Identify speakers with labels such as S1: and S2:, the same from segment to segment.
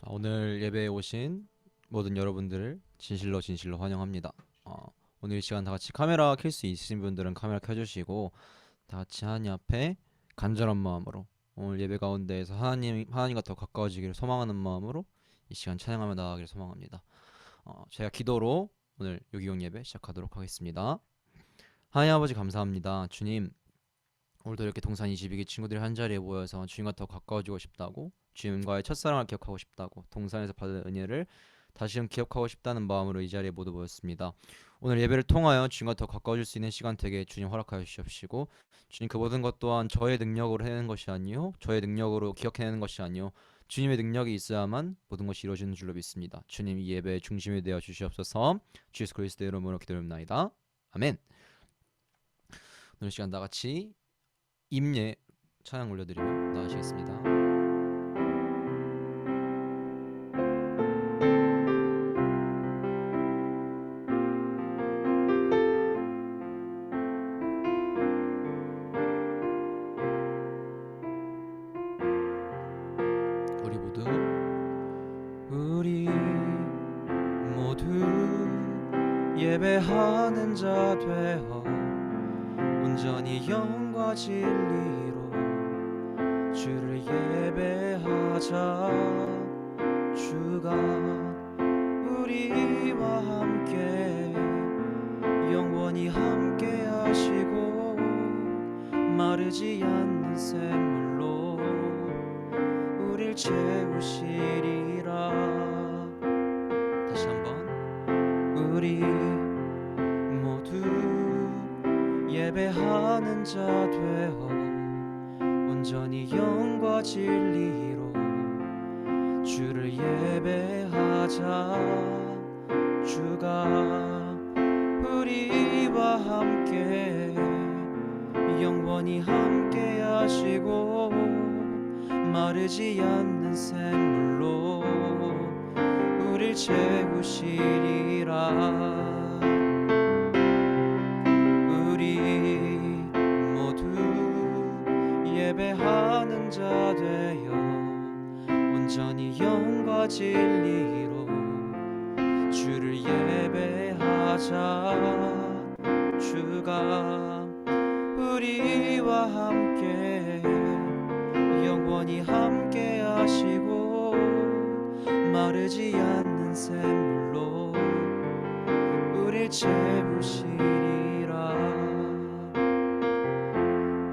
S1: 자, 오늘 예배에 오신 모든 여러분들을 진실로 진실로 환영합니다. 오늘 이 시간 다 같이 카메라 켤 수 있으신 분들은 카메라 켜주시고 다 같이 하나님 앞에 간절한 마음으로 오늘 예배 가운데에서 하나님과 더 가까워지기를 소망하는 마음으로 이 시간 찬양하며 나아가기를 소망합니다. 제가 기도로 오늘 유기용 예배 시작하도록 하겠습니다. 하나님 아버지 감사합니다. 주님, 오늘도 이렇게 동산 22기 친구들이 한자리에 모여서 주님과 더 가까워지고 싶다고, 주님과의 첫사랑을 기억하고 싶다고, 동산에서 받은 은혜를 다시금 기억하고 싶다는 마음으로 이 자리에 모두 모였습니다. 오늘 예배를 통하여 주님과 더 가까워질 수 있는 시간 되게 주님 허락하여 주시옵시고, 주님 그 모든 것 또한 저의 능력으로 해내는 것이 아니요 저의 능력으로 기억해내는 것이 아니요 주님의 능력이 있어야만 모든 것이 이루어지는 줄로 믿습니다. 주님 이 예배의 중심이 되어 주시옵소서. 주 예수 그리스도의 이름으로 기도드립나이다. 아멘. 오늘 시간 다같이 임예 찬양 올려드리며 나아가시겠습니다. 우리 모두 예배하는 자 되어 온전히 영과 진리로 주를 예배하자. 주가 우리와 함께 영원히 함께 하시고 마르지 않는 샘물로 우릴 채우시리라. 다시 한번. 우리 모두 예배하는 자 되어 온전히 영과 진리로 주를 예배하자. 주가 우리와 함께 영원히 함께 하시고 마르지 않는 샘물로 우릴 채우시리라. 우리 모두 예배하는 자 되어 온전히 영과 진리로 주를 예배하자. 주가 우리와 함께 영원히 함께 하시고 마르지 않는 샘물로 우릴 채우시리라.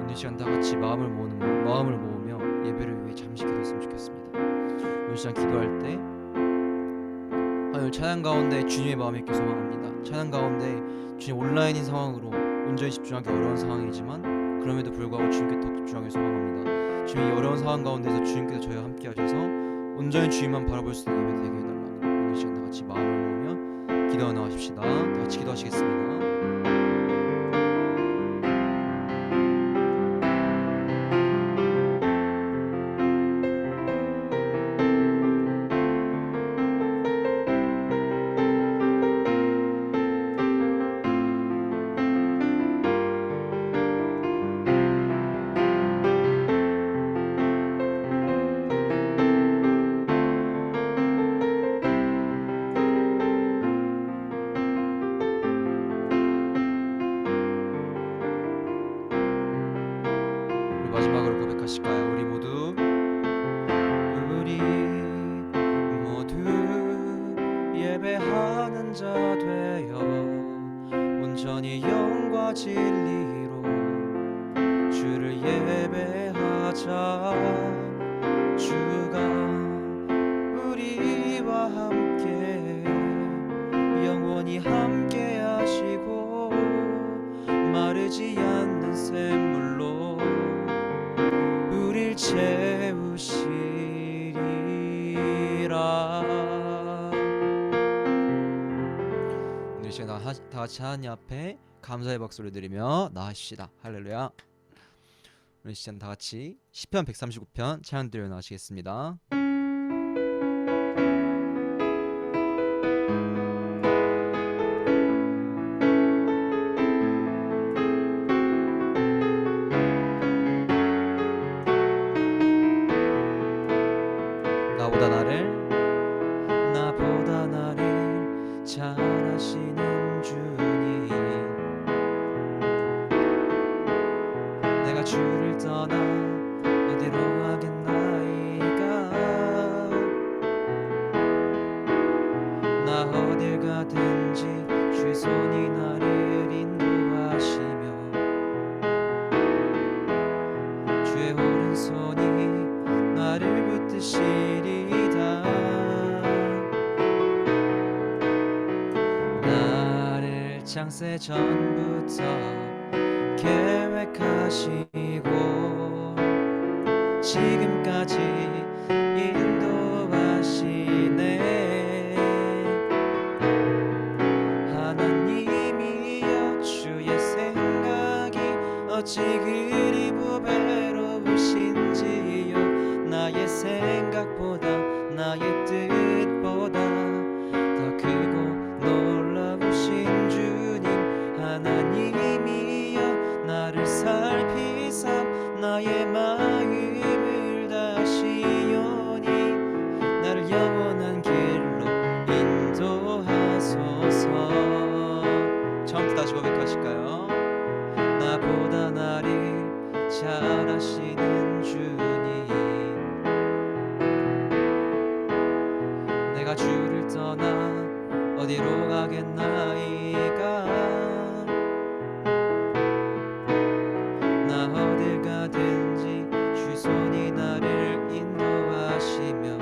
S1: 오늘 시간 다 같이 마음을 모으며 예배를 위해 잠시 기도했으면 좋겠습니다. 오늘 시간 기도할 때 오늘 찬양 가운데 주님의 마음이 있길 소망합니다. 찬양 가운데 주님 온라인인 상황으로 온전히 집중하기 어려운 상황이지만 그럼에도 불구하고 주님께 더 집중하기 소망합니다. 주님이 어려운 상황 가운데서 주님께서 저희와 함께 하셔서 온전히 주님만 바라볼 수 있는 예배 되게 해달라고 오늘 시간 다 같이 마음을 모으며 기도하여 나가십시다. 다 같이 기도하시겠습니다. 마지막으로 고백하실까요? 우리 모두 예배하는 자 되어 온전히 영과 진리로 주를 예배하자. 주가 우리와 함께 영원히 함께 하시고 마르지 않는 샘물로 우릴 채우시리라. 오늘 시간 다 같이 하나님 앞에 감사의 박수를 드리며 나아가십시다. 할렐루야. 오늘 시간 다 같이 시편 139편 찬양 드려 나가시겠습니다. 나보다 나를 떠나 어디로 가겠나이까. 나 어딜 가든지 주의 손이 나를 인도하시며 주의 오른손이 나를 붙드시리다. 나를 창세 전부터 계획하시고 지금까지 인도하시네. 하나님이여 주의 생각이 어찌 그리 보배로우신지요. 나의 생각보다 나의 뜻보다 더 크고 놀라우신 주님. 하나님이여 나를 살피사 나의 마음을 다시오니 나를 영원한 길로 인도하소서. 처음부터 다시 고백하실까요? 나보다 나를 잘 아시는 주님, 내가 주를 떠나 어디로 가겠나이까. 나 어딜 가든지 주의 손이 나를 인도하시며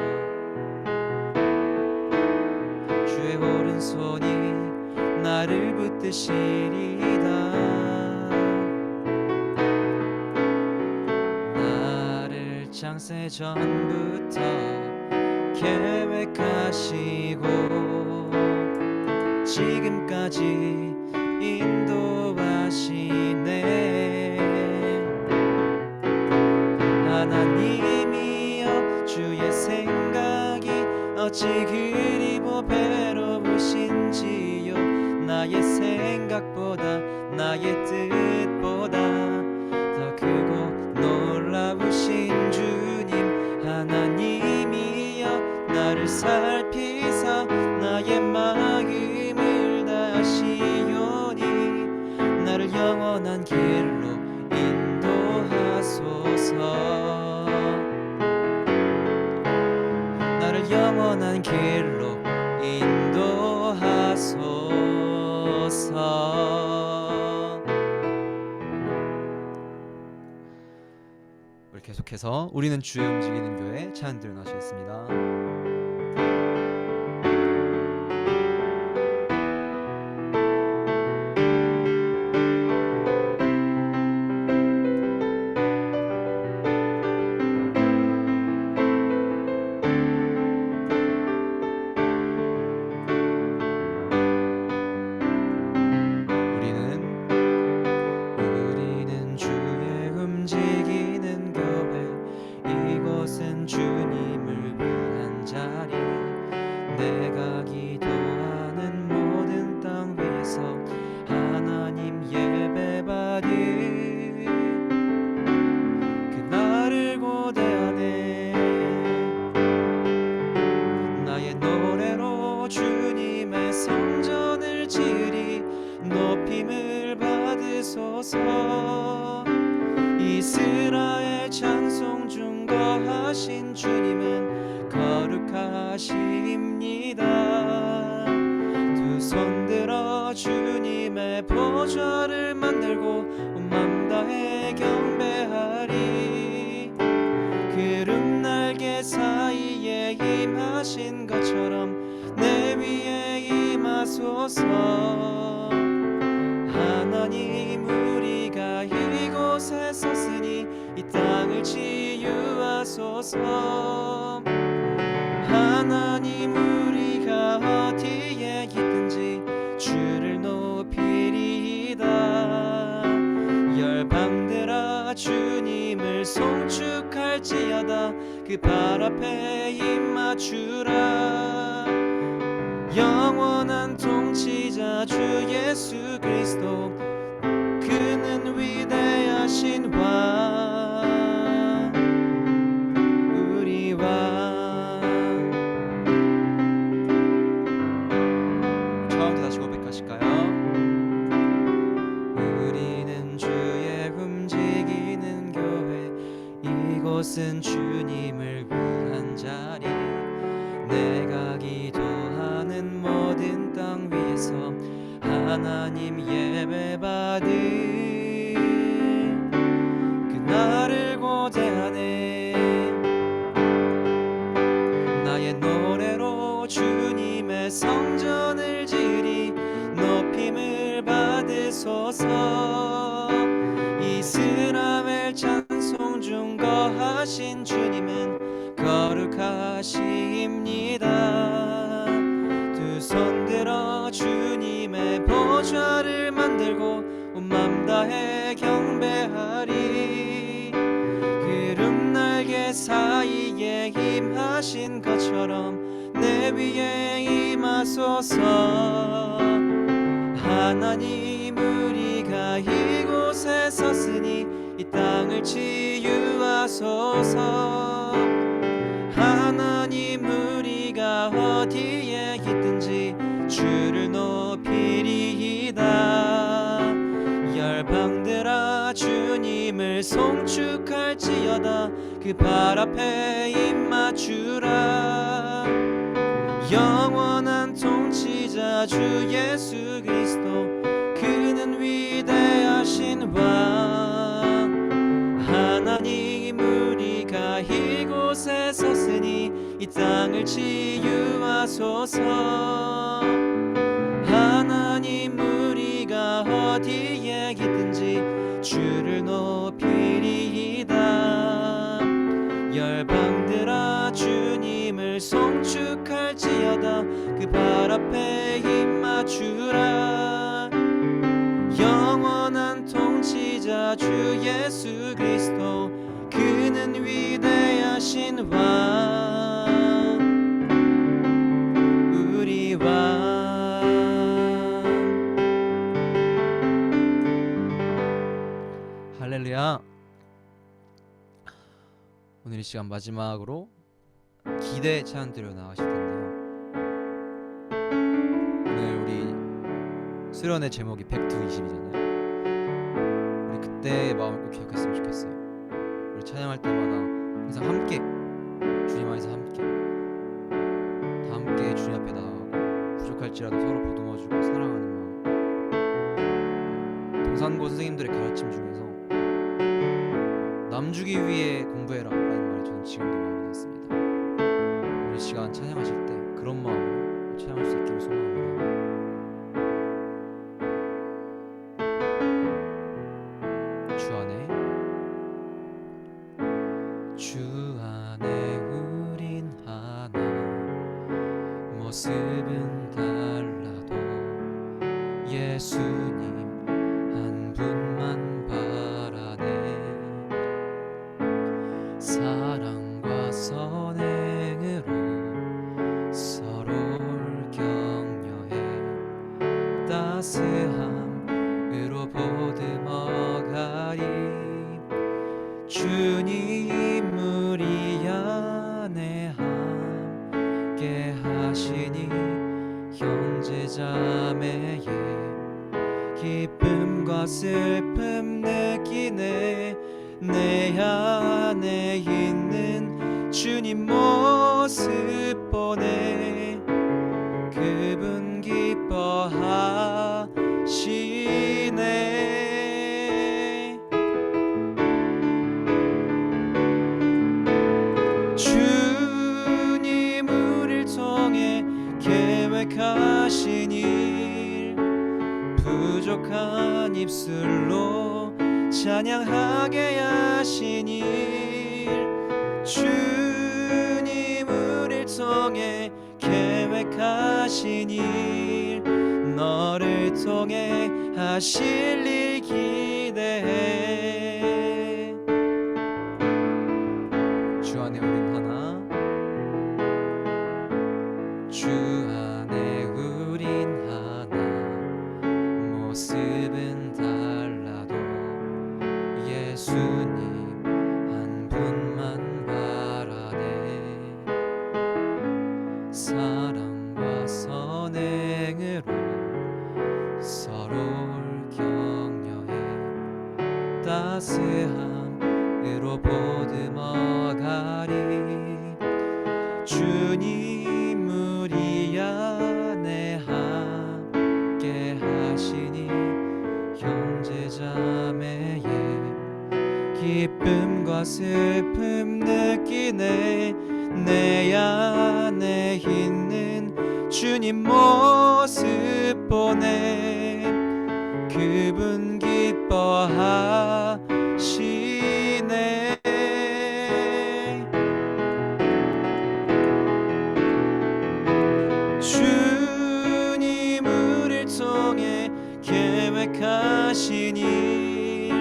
S1: 주의 오른손이 나를 붙드시리다. 나를 창세 전부터 계획하시고 지금까지 인도하시네. 하나님이여 주의 생각이 어찌 그리 보배로우신지요. 나의 생각보다 나의 뜻보다 더 크고 놀라우신 주님. 하나님이여 나를 살피사 나의 마음을 다시오니 나를 영원한 길로 인도하소서. 나를 영원한 길로 인도하소서. 우리 계속해서 우리는 주의 움직이는 교회 찬양들 나시겠습니다. 내가 기도하는 모든 땅 위에서 하나님 예배받을 그날을 고대하네. 나의 노래로 주님의 성전을 지으리. 높임을 받으소서. 이스라엘 찬송 중 거하신 주님은 거룩하십니다. 두 손 들어 주님의 보좌를 만들고 온 맘 다해 경배하리. 구름 날개 사이에 임하신 것처럼 내 위에 임하소서. 하나님 우리가 이곳에 섰으니 이 땅을 치유하소서. 하나님 우리가 어디에 있든지 주를 높이리이다. 열방들아 주님을 송축할지어다. 그 발 앞에 입 맞추라. 영원한 통치자 주 예수 그리스도 그는 위대하신 왕 우리 왕. 처음부터 다시 고백하실까요? 우리는 주의 움직이는 교회 이곳은 주님을 위한 자리. 내가 기도하는 모든 땅 위에서 하나님 예배받을 그날을 고대하네. 나의 노래로 주님의 성전을 지리 높임을 받으소서. 이스라엘 찬송 중 거하신 주님은 거룩하십니다. 두 손 들어 주님의 보좌를 만들고 온 맘 다해 경배하리. 구름 날개 사이에 임하신 것처럼 내 위에 임하소서. 하나님 우리가 이곳에 섰으니 이 땅을 치유하소서. 하나님 우리가 어디에 있든지 주를 높이리이다. 열방들아 주님을 송축할지어다. 그 발 앞에 입맞추라. 영원한 통치자 주 예수 그리스도 그는 위대하신 왕. 하나님 우리가 이곳에 섰으니 이 땅을 치유하소서. 하나님 우리가 어디에 있든지 주를 높이리이다. 열방들아 주님을 송축할지어다. 그 발 앞에 입맞추라. 영원한 통치자 주 예수 그리스도 그는 위대하신 왕. 우리 왕. 할렐루야. 오늘 이 시간 마지막으로 기대 찬양 드려 나가실 텐데요. 오늘 우리 수련의 제목이 백투20이잖아요. 우리 그때의 마음을 꼭 기억했으면 좋겠어요. 우리 찬양할 때마다 항상 함께 주님 안에서 함께 다 함께 주님 앞에 나가고 부족할지라도 서로 보듬어주고 사랑하는 마음. 동산고 선생님들의 가르침 중에서 남주기 위해 공부해라 라는 말이 저는 지금도 마음에 남습니다. 우리 시간 찬양하실 때 그런 마음으로 찬양할 수 있기를 소망합니다. 주 안에 우린 하나. 모습은 달라도 예수님 한 분만 바라네. 사랑과 선행으로 서로를 격려해 따스함으로 보듬어가리. 주님 우리 안에 함께 하시니 형제자매의 기쁨과 슬픔 느끼네. 내 안에 있는 주님 모습 보네. 그분 기뻐하시네. 주님 우릴 통해 계획하신 일 부족한 입술로 찬양하게 하신 일. 주님 우릴 통해 계획하신 일 너를 통해 하실 일 기대해. 주 안에 우린 하나. 주 안에 우린 하나. 모습은 달라도 예수님 한 분만 바라네. 사랑과 선행으로 서로를 격려해 따스함으로 보듬어 기쁨과 슬픔 느끼네. 내 안에 있는 주님 모습 보네. 그분 기뻐하시네. 주님 우리를 통해 계획하신 일,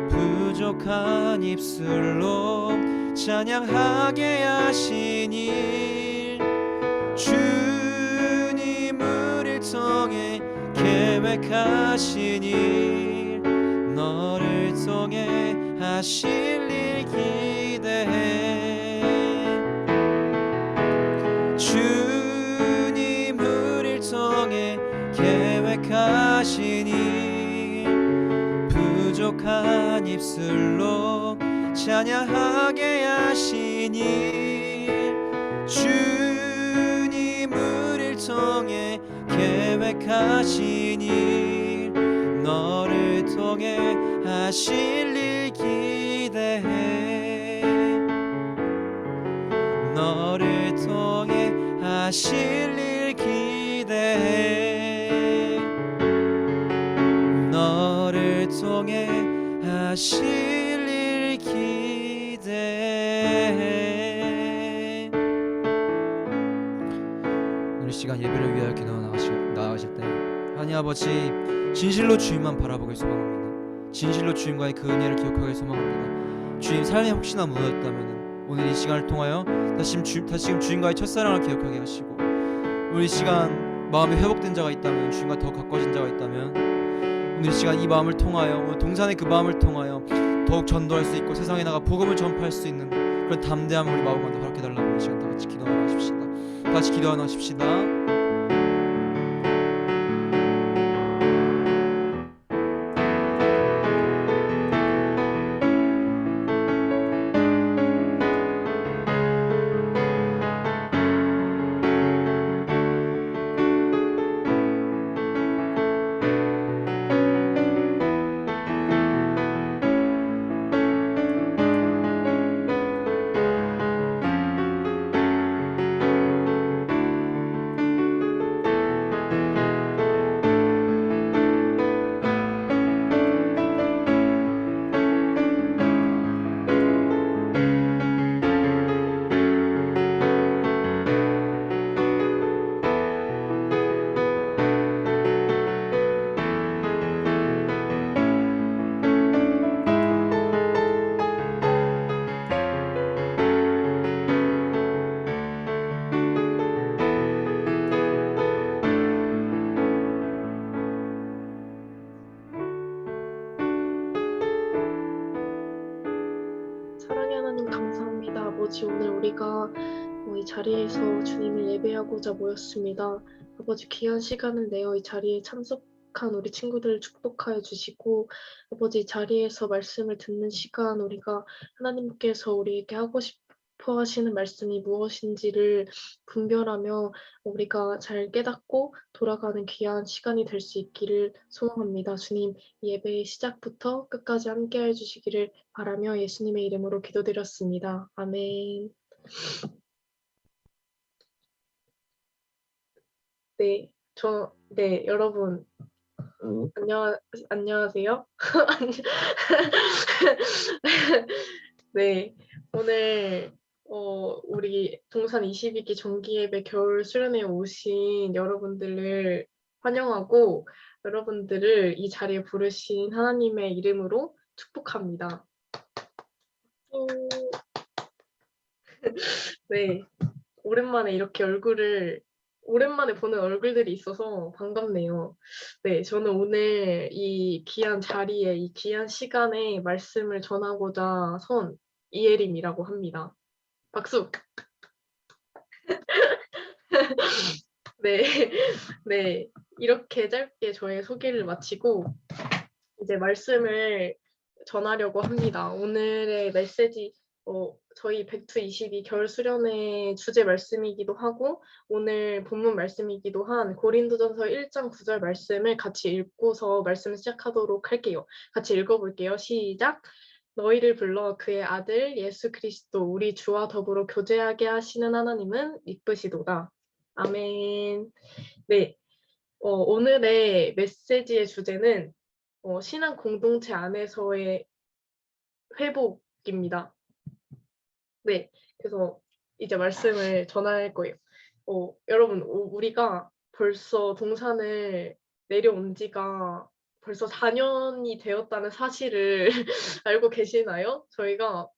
S1: 부족한 입술로 찬양하게 하신 일, 주님 우리를 통해 계획하신 일, 너를 통해 하실 일 기대해. 주님 우리를 통해 계획하신 일, 부족한 입술로 찬양하게 하신 일, 주님 우리를 통해 계획하신 일, 너를 통해 하실 일 기대해. 너를 통해 하실 일 기대해. 너를 통해 하실 일 기대해. 오늘 시간 예배를 위하여 기도 나가실 때 하나님 아버지, 진실로 주님만 바라보길 소망합니다. 진실로 주님과의 그 은혜를 기억하길 소망합니다. 주님, 삶에 혹시나 무너졌다면 오늘 이 시간을 통하여 다시금 주님과의 첫사랑을 기억하게 하시고, 오늘 이 시간 마음이 회복된 자가 있다면, 주님과 더 가까워진 자가 있다면, 오늘 이 시간 이 마음을 통하여, 오늘 동산의 그 마음을 통하여 더욱 전도할 수 있고 세상에 나가 복음을 전파할 수 있는 그런 담대함을 우리 마음 가운데 허락해 달라고 이 시간 다 같이 기도하나 하십시다. 다 같이 기도하나 하십시다.
S2: 사랑의 하나님 감사합니다. 아버지, 오늘 우리가 이 자리에서 주님을 예배하고자 모였습니다. 아버지, 귀한 시간을 내어 이 자리에 참석한 우리 친구들을 축복하여 주시고, 아버지, 이 자리에서 말씀을 듣는 시간, 우리가 하나님께서 우리에게 하고 싶어 하시는 말씀이 무엇인지를 분별하며 우리가 잘 깨닫고 돌아가는 귀한 시간이 될 수 있기를 소망합니다. 주님, 예배의 시작부터 끝까지 함께해 주시기를 바라며 예수님의 이름으로 기도드렸습니다. 아멘. 네, 여러분, 안녕하세요. 네, 오늘 우리 동산 22기 정기예배 겨울 수련회에 오신 여러분들을 환영하고 여러분들을 이 자리에 부르신 하나님의 이름으로 축복합니다. 네, 오랜만에 보는 얼굴들이 있어서 반갑네요. 네, 저는 오늘 이 귀한 자리에, 이 귀한 시간에 말씀을 전하고자 선 이예림이라고 합니다. 박수! 네, 네, 이렇게 짧게 저의 소개를 마치고 이제 말씀을 전하려고 합니다. 오늘의 메시지, 저희 백투22 겨울 수련회 주제 말씀이기도 하고 오늘 본문 말씀이기도 한 고린도전서 1장 9절 말씀을 같이 읽고서 말씀을 시작하도록 할게요. 같이 읽어볼게요. 시작! 너희를 불러 그의 아들 예수 그리스도 우리 주와 더불어 교제하게 하시는 하나님은 미쁘시도다. 아멘. 네. 오늘의 메시지의 주제는 신앙 공동체 안에서의 회복입니다. 네. 그래서 이제 말씀을 전할 거예요. 여러분, 우리가 벌써 동산을 내려온 지가 벌써 4년이 되었다는 사실을 알고 계시나요? 저희가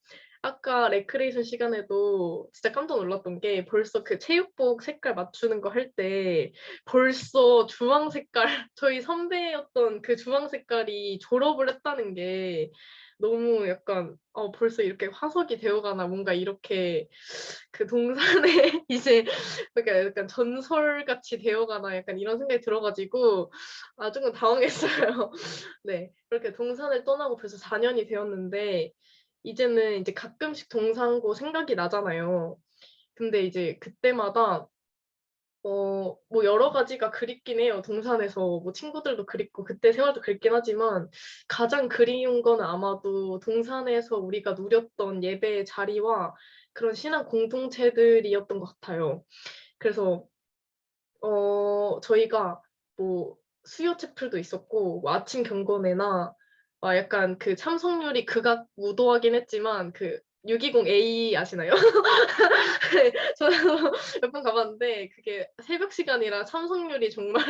S2: 아까 레크레이션 시간에도 진짜 깜짝 놀랐던 게 벌써 그 체육복 색깔 맞추는 거 할 때 벌써 주황 색깔 저희 선배였던 그 주황 색깔이 졸업을 했다는 게 너무 약간 벌써 이렇게 화석이 되어 가나 뭔가 이렇게 그 동산에 이제 그러니까 약간 전설같이 되어 가나 약간 이런 생각이 들어 가지고 조금 당황했어요. 네. 그렇게 동산을 떠나고 벌써 4 년이 되었는데 이제는 이제 가끔씩 동산고 생각이 나잖아요. 근데 이제 그때마다 뭐 여러 가지가 그립긴 해요. 동산에서 뭐 친구들도 그립고 그때 세월도 그립긴 하지만 가장 그리운 건 아마도 동산에서 우리가 누렸던 예배의 자리와 그런 신앙 공동체들이었던 것 같아요. 그래서 저희가 뭐 수요 채플도 있었고 뭐 아침 경건회나 약간 그 참석률이 극악무도하긴 했지만 그 620A 아시나요? 네. 저도 몇 번 가 봤는데 그게 새벽 시간이라 참석률이 정말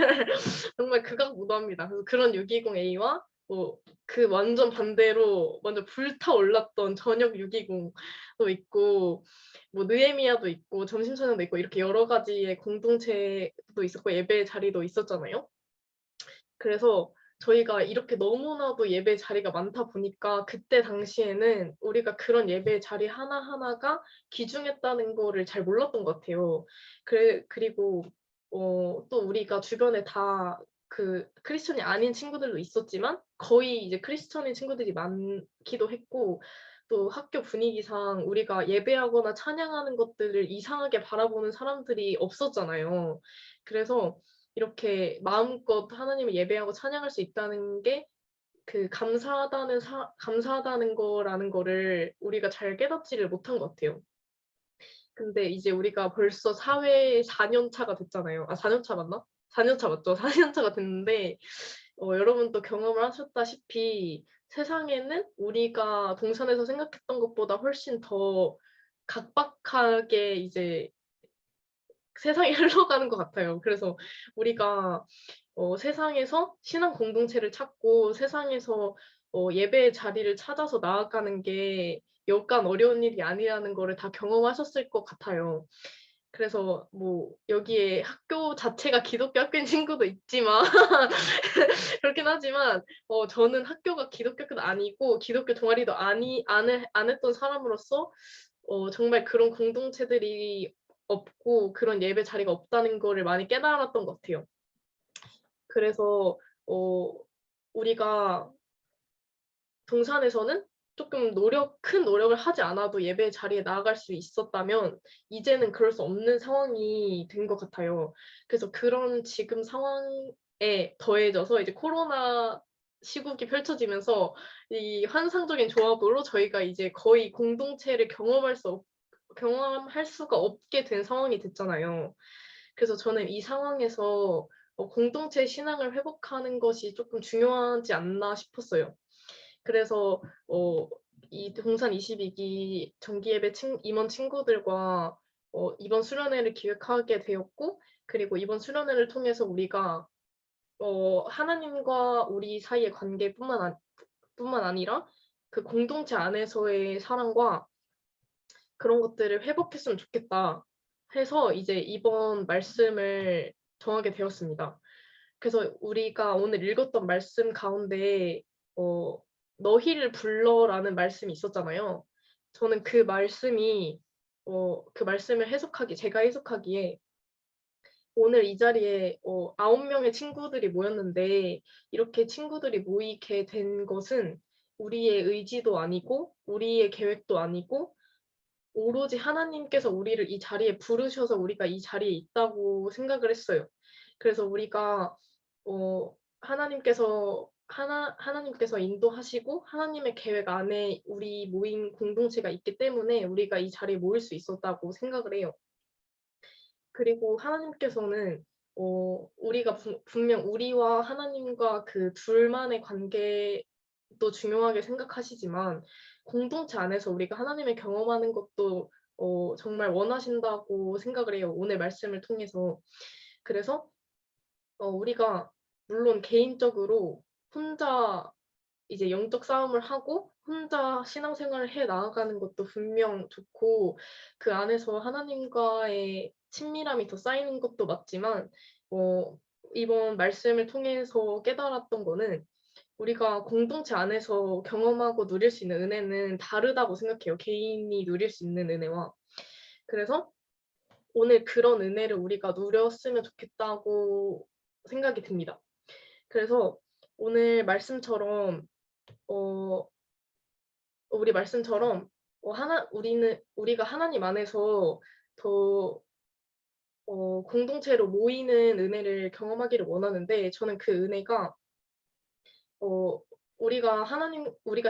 S2: 정말 극악무도합니다. 그래서 그런 620A와 뭐 그 완전 반대로 완전 불타올랐던 저녁 620도 있고 뭐 느헤미야도 있고 점심저녁도 있고 이렇게 여러 가지의 공동체도 있었고 예배 자리도 있었잖아요. 그래서 저희가 이렇게 너무나도 예배 자리가 많다 보니까 그때 당시에는 우리가 그런 예배 자리 하나하나가 귀중했다는 거를 잘 몰랐던 것 같아요. 그리고 또 우리가 주변에 다 그 크리스천이 아닌 친구들도 있었지만 거의 이제 크리스천인 친구들이 많기도 했고 또 학교 분위기상 우리가 예배하거나 찬양하는 것들을 이상하게 바라보는 사람들이 없었잖아요. 그래서 이렇게 마음껏 하나님을 예배하고 찬양할 수 있다는 게 그 감사하다는 거라는 거를 우리가 잘 깨닫지를 못한 것 같아요. 근데 이제 우리가 벌써 사회에 4년 차가 됐잖아요. 4년 차 맞나? 4년 차 맞죠? 4년 차가 됐는데 여러분도 경험을 하셨다시피 세상에는 우리가 동산에서 생각했던 것보다 훨씬 더 각박하게 이제 세상이 흘러가는 것 같아요. 그래서 우리가 세상에서 신앙 공동체를 찾고 세상에서 예배의 자리를 찾아서 나아가는 게 여간 어려운 일이 아니라는 거를 다 경험하셨을 것 같아요. 그래서 뭐 여기에 학교 자체가 기독교 학교인 친구도 있지만 그렇긴 하지만 저는 학교가 기독교 학교도 아니고 기독교 동아리도 안 했던 사람으로서 정말 그런 공동체들이 없고 그런 예배 자리가 없다는 거를 많이 깨달았던 것 같아요. 그래서 어 우리가 동산에서는 쪼끔 큰 노력을 하지 않아도 예배 자리에 나아갈 수 있었다면 이제는 그럴 수 없는 상황이 된 것 같아요. 그래서 그런 지금 상황에 더해져서 이제 코로나 시국이 펼쳐지면서 이 환상적인 조합으로 저희가 이제 거의 공동체를 경험할 수가 없게 된 상황이 됐잖아요. 그래서 저는 이 상황에서 공동체 신앙을 회복하는 것이 쪼끔 중요하지 않나 싶었어요. 그래서 이 동산 22기 정기예배 임원 친구들과 이번 수련회를 기획하게 되었고 그리고 이번 수련회를 통해서 우리가 하나님과 우리 사이의 뿐만 아니라 그 공동체 안에서의 사랑과 그런 것들을 회복했으면 좋겠다 해서 이제 이번 말씀을 정하게 되었습니다. 그래서 우리가 오늘 읽었던 말씀 가운데 어 "너희를 불러"라는 말씀이 있었잖아요. 저는 그 말씀을 제가 해석하기에 오늘 이 자리에 9 명의 친구들이 모였는데 이렇게 친구들이 모이게 된 것은 우리의 의지도 아니고 우리의 계획도 아니고 오로지 하나님께서 우리를 이 자리에 부르셔서 우리가 이 자리에 있다고 생각을 했어요. 그래서 우리가 하나님께서 하나님께서 인도하시고 하나님의 계획 안에 우리 모인 공동체가 있기 때문에 우리가 이 자리에 모일 수 있었다고 생각을 해요. 그리고 하나님께서는 우리가 분명 우리와 하나님과 그 둘만의 관계도 중요하게 생각하시지만 공동체 안에서 우리가 하나님을 경험하는 것도 정말 원하신다고 생각을 해요, 오늘 말씀을 통해서. 그래서 우리가 물론 개인적으로 혼자 이제 영적 싸움을 하고 혼자 신앙생활을 해 나아가는 것도 분명 좋고 그 안에서 하나님과의 친밀함이 더 쌓이는 것도 맞지만 어 이번 말씀을 통해서 깨달았던 거는 우리가 공동체 안에서 경험하고 누릴 수 있는 은혜는 다르다고 생각해요, 개인이 누릴 수 있는 은혜와. 그래서 오늘 그런 은혜를 우리가 누렸으면 좋겠다고 생각이 듭니다. 그래서 오늘 말씀처럼 어 우리 말씀처럼 우리가 하나님 안에서 더 공동체로 모이는 은혜를 경험하기를 원하는데 저는 그 은혜가 어 우리가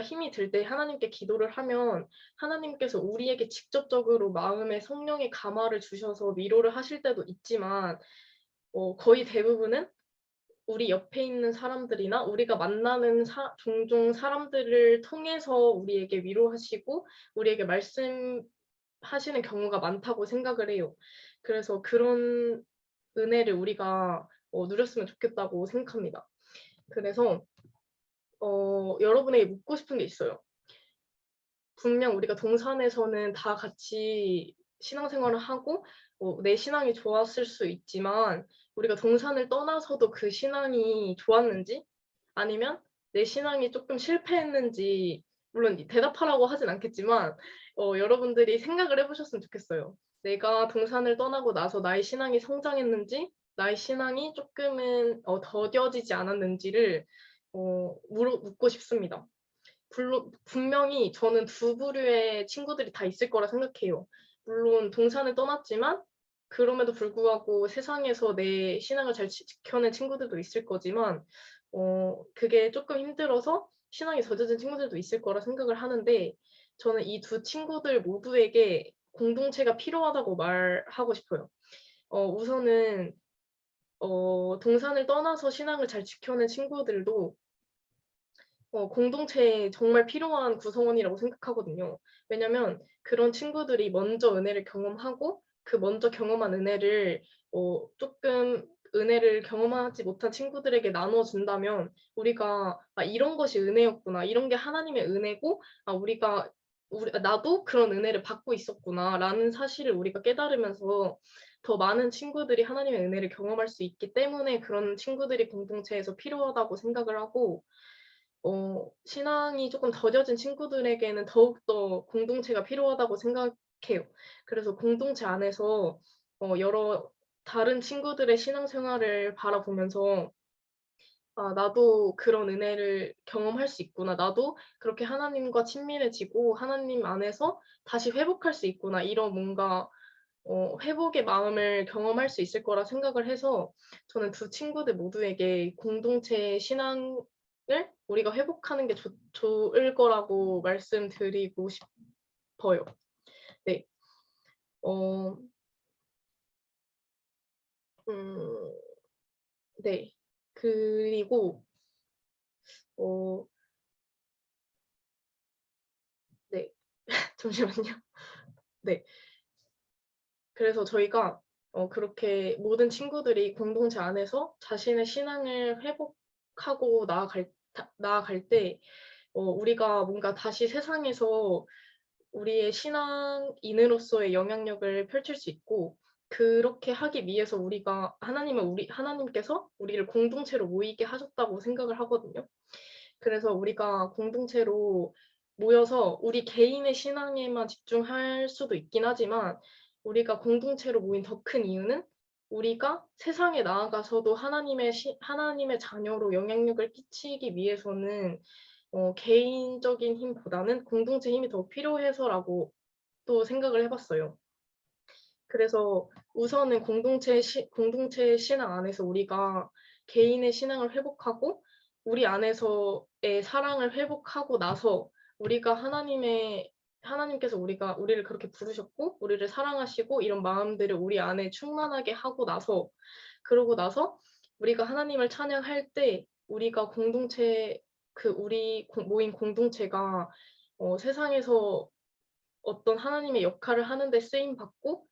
S2: 힘이 들 때 하나님께 기도를 하면 하나님께서 우리에게 직접적으로 마음에 성령의 감화를 주셔서 위로를 하실 때도 있지만 거의 대부분은 우리 옆에 있는 사람들이나 우리가 만나는 종종 사람들을 통해서 우리에게 위로하시고 우리에게 말씀하시는 경우가 많다고 생각을 해요. 그래서 그런 은혜를 우리가 누렸으면 좋겠다고 생각합니다. 그래서 여러분에게 묻고 싶은 게 있어요. 분명 우리가 동산에서는 다 같이 신앙생활을 하고 내 신앙이 좋았을 수 있지만 우리가 동산을 떠나서도 그 신앙이 좋았는지 아니면 내 신앙이 쪼끔 실패했는지 물론 대답하라고 하진 않겠지만 여러분들이 생각을 해 보셨으면 좋겠어요. 내가 동산을 떠나고 나서 나의 신앙이 성장했는지 나의 신앙이 쪼끔은 더뎌지지 않았는지를 묻고 싶습니다. 분명히 저는 두 부류의 친구들이 다 있을 거라 생각해요. 물론 동산을 떠났지만 그럼에도 불구하고 세상에서 내 신앙을 잘 지켜낸 친구들도 있을 거지만 그게 쪼끔 힘들어서 신앙이 젖어든 친구들도 있을 거라 생각을 하는데 저는 이 두 친구들 모두에게 공동체가 필요하다고 말하고 싶어요. 우선은 동산을 떠나서 신앙을 잘 지켜낸 친구들도 공동체에 정말 필요한 구성원이라고 생각하거든요. 왜냐면 그런 친구들이 먼저 은혜를 경험하고 그 먼저 경험한 은혜를 쪼끔 은혜를 경험하지 못한 친구들에게 나눠 준다면 우리가 '아 이런 것이 은혜였구나. 이런 게 하나님의 은혜고 나도 그런 은혜를 받고 있었구나.'라는 사실을 우리가 깨달으면서 더 많은 친구들이 하나님의 은혜를 경험할 수 있기 때문에 그런 친구들이 공동체에서 필요하다고 생각을 하고 신앙이 쪼끔 더뎌진 친구들에게는 더욱더 공동체가 필요하다고 생각해요. 그래서 공동체 안에서 여러 다른 친구들의 신앙생활을 바라보면서 '아 나도 그런 은혜를 경험할 수 있구나. 나도 그렇게 하나님과 친밀해지고 하나님 안에서 다시 회복할 수 있구나.' 이런 뭔가 회복의 마음을 경험할 수 있을 거라 생각을 해서 저는 두 친구들 모두에게 공동체의 신앙을 우리가 회복하는 게 좋을 거라고 말씀드리고 싶어요. 네. 어 음 네. 그리고 어 네. 잠시만요. 네. 그래서 저희가 그렇게 모든 친구들이 공동체 안에서 자신의 신앙을 회복하고 나아갈 때 우리가 뭔가 다시 세상에서 우리의 신앙인으로서의 영향력을 펼칠 수 있고 그렇게 하기 위해서 하나님께서 우리를 공동체로 모이게 하셨다고 생각을 하거든요. 그래서 우리가 공동체로 모여서 우리 개인의 신앙에만 집중할 수도 있긴 하지만 우리가 공동체로 모인 더 큰 이유는 우리가 세상에 나아가서도 하나님의 자녀로 영향력을 끼치기 위해서는 개인적인 힘보다는 공동체 힘이 더 필요해서라고 또 생각을 해 봤어요. 그래서 우선은 공동체의 신앙 안에서 우리가 개인의 신앙을 회복하고 우리 안에서의 사랑을 회복하고 나서 우리가 하나님께서 우리를 그렇게 부르셨고 우리를 사랑하시고 이런 마음들을 우리 안에 충만하게 하고 나서 그러고 나서 우리가 하나님을 찬양할 때 우리가 공동체 우리 모인 공동체가 세상에서 어떤 하나님의 역할을 하는 데 쓰임 받고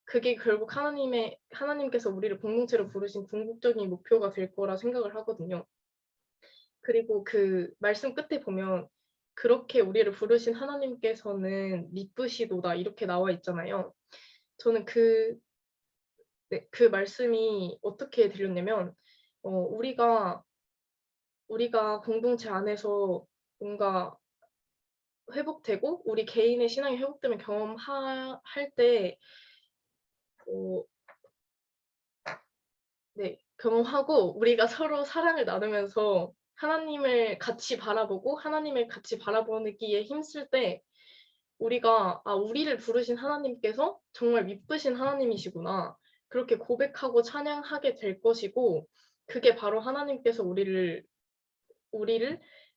S2: 그게 결국 하나님께서 우리를 공동체로 부르신 궁극적인 목표가 될 거라 생각을 하거든요. 그리고 그 말씀 끝에 보면 "그렇게 우리를 부르신 하나님께서는 미쁘시도다." 이렇게 나와 있잖아요. 저는 그 말씀이 어떻게 들렸냐면 우리가 공동체 안에서 뭔가 회복되고 우리 개인의 신앙이 회복되면 할 때 어 네. 경험하고 우리가 서로 사랑을 나누면서 하나님을 같이 바라보고 하나님을 같이 바라보기에 힘쓸 때 우리가 '아 우리를 부르신 하나님께서 정말 미쁘신 하나님이시구나.' 그렇게 고백하고 찬양하게 될 것이고 그게 바로 하나님께서 우리를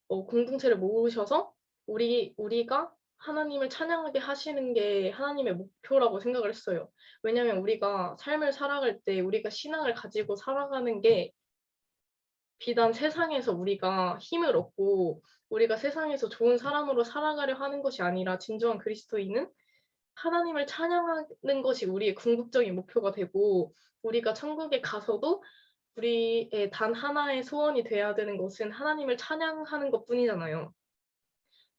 S2: 공동체를 모으셔서 우리가 하나님을 찬양하게 하시는 게 하나님의 목표라고 생각을 했어요. 왜냐하면 우리가 삶을 살아갈 때 우리가 신앙을 가지고 살아가는 게 비단 세상에서 우리가 힘을 얻고 우리가 세상에서 좋은 사람으로 살아가려 하는 것이 아니라 진정한 그리스도인은 하나님을 찬양하는 것이 우리의 궁극적인 목표가 되고 우리가 천국에 가서도 우리의 단 하나의 소원이 돼야 되는 것은 하나님을 찬양하는 것뿐이잖아요.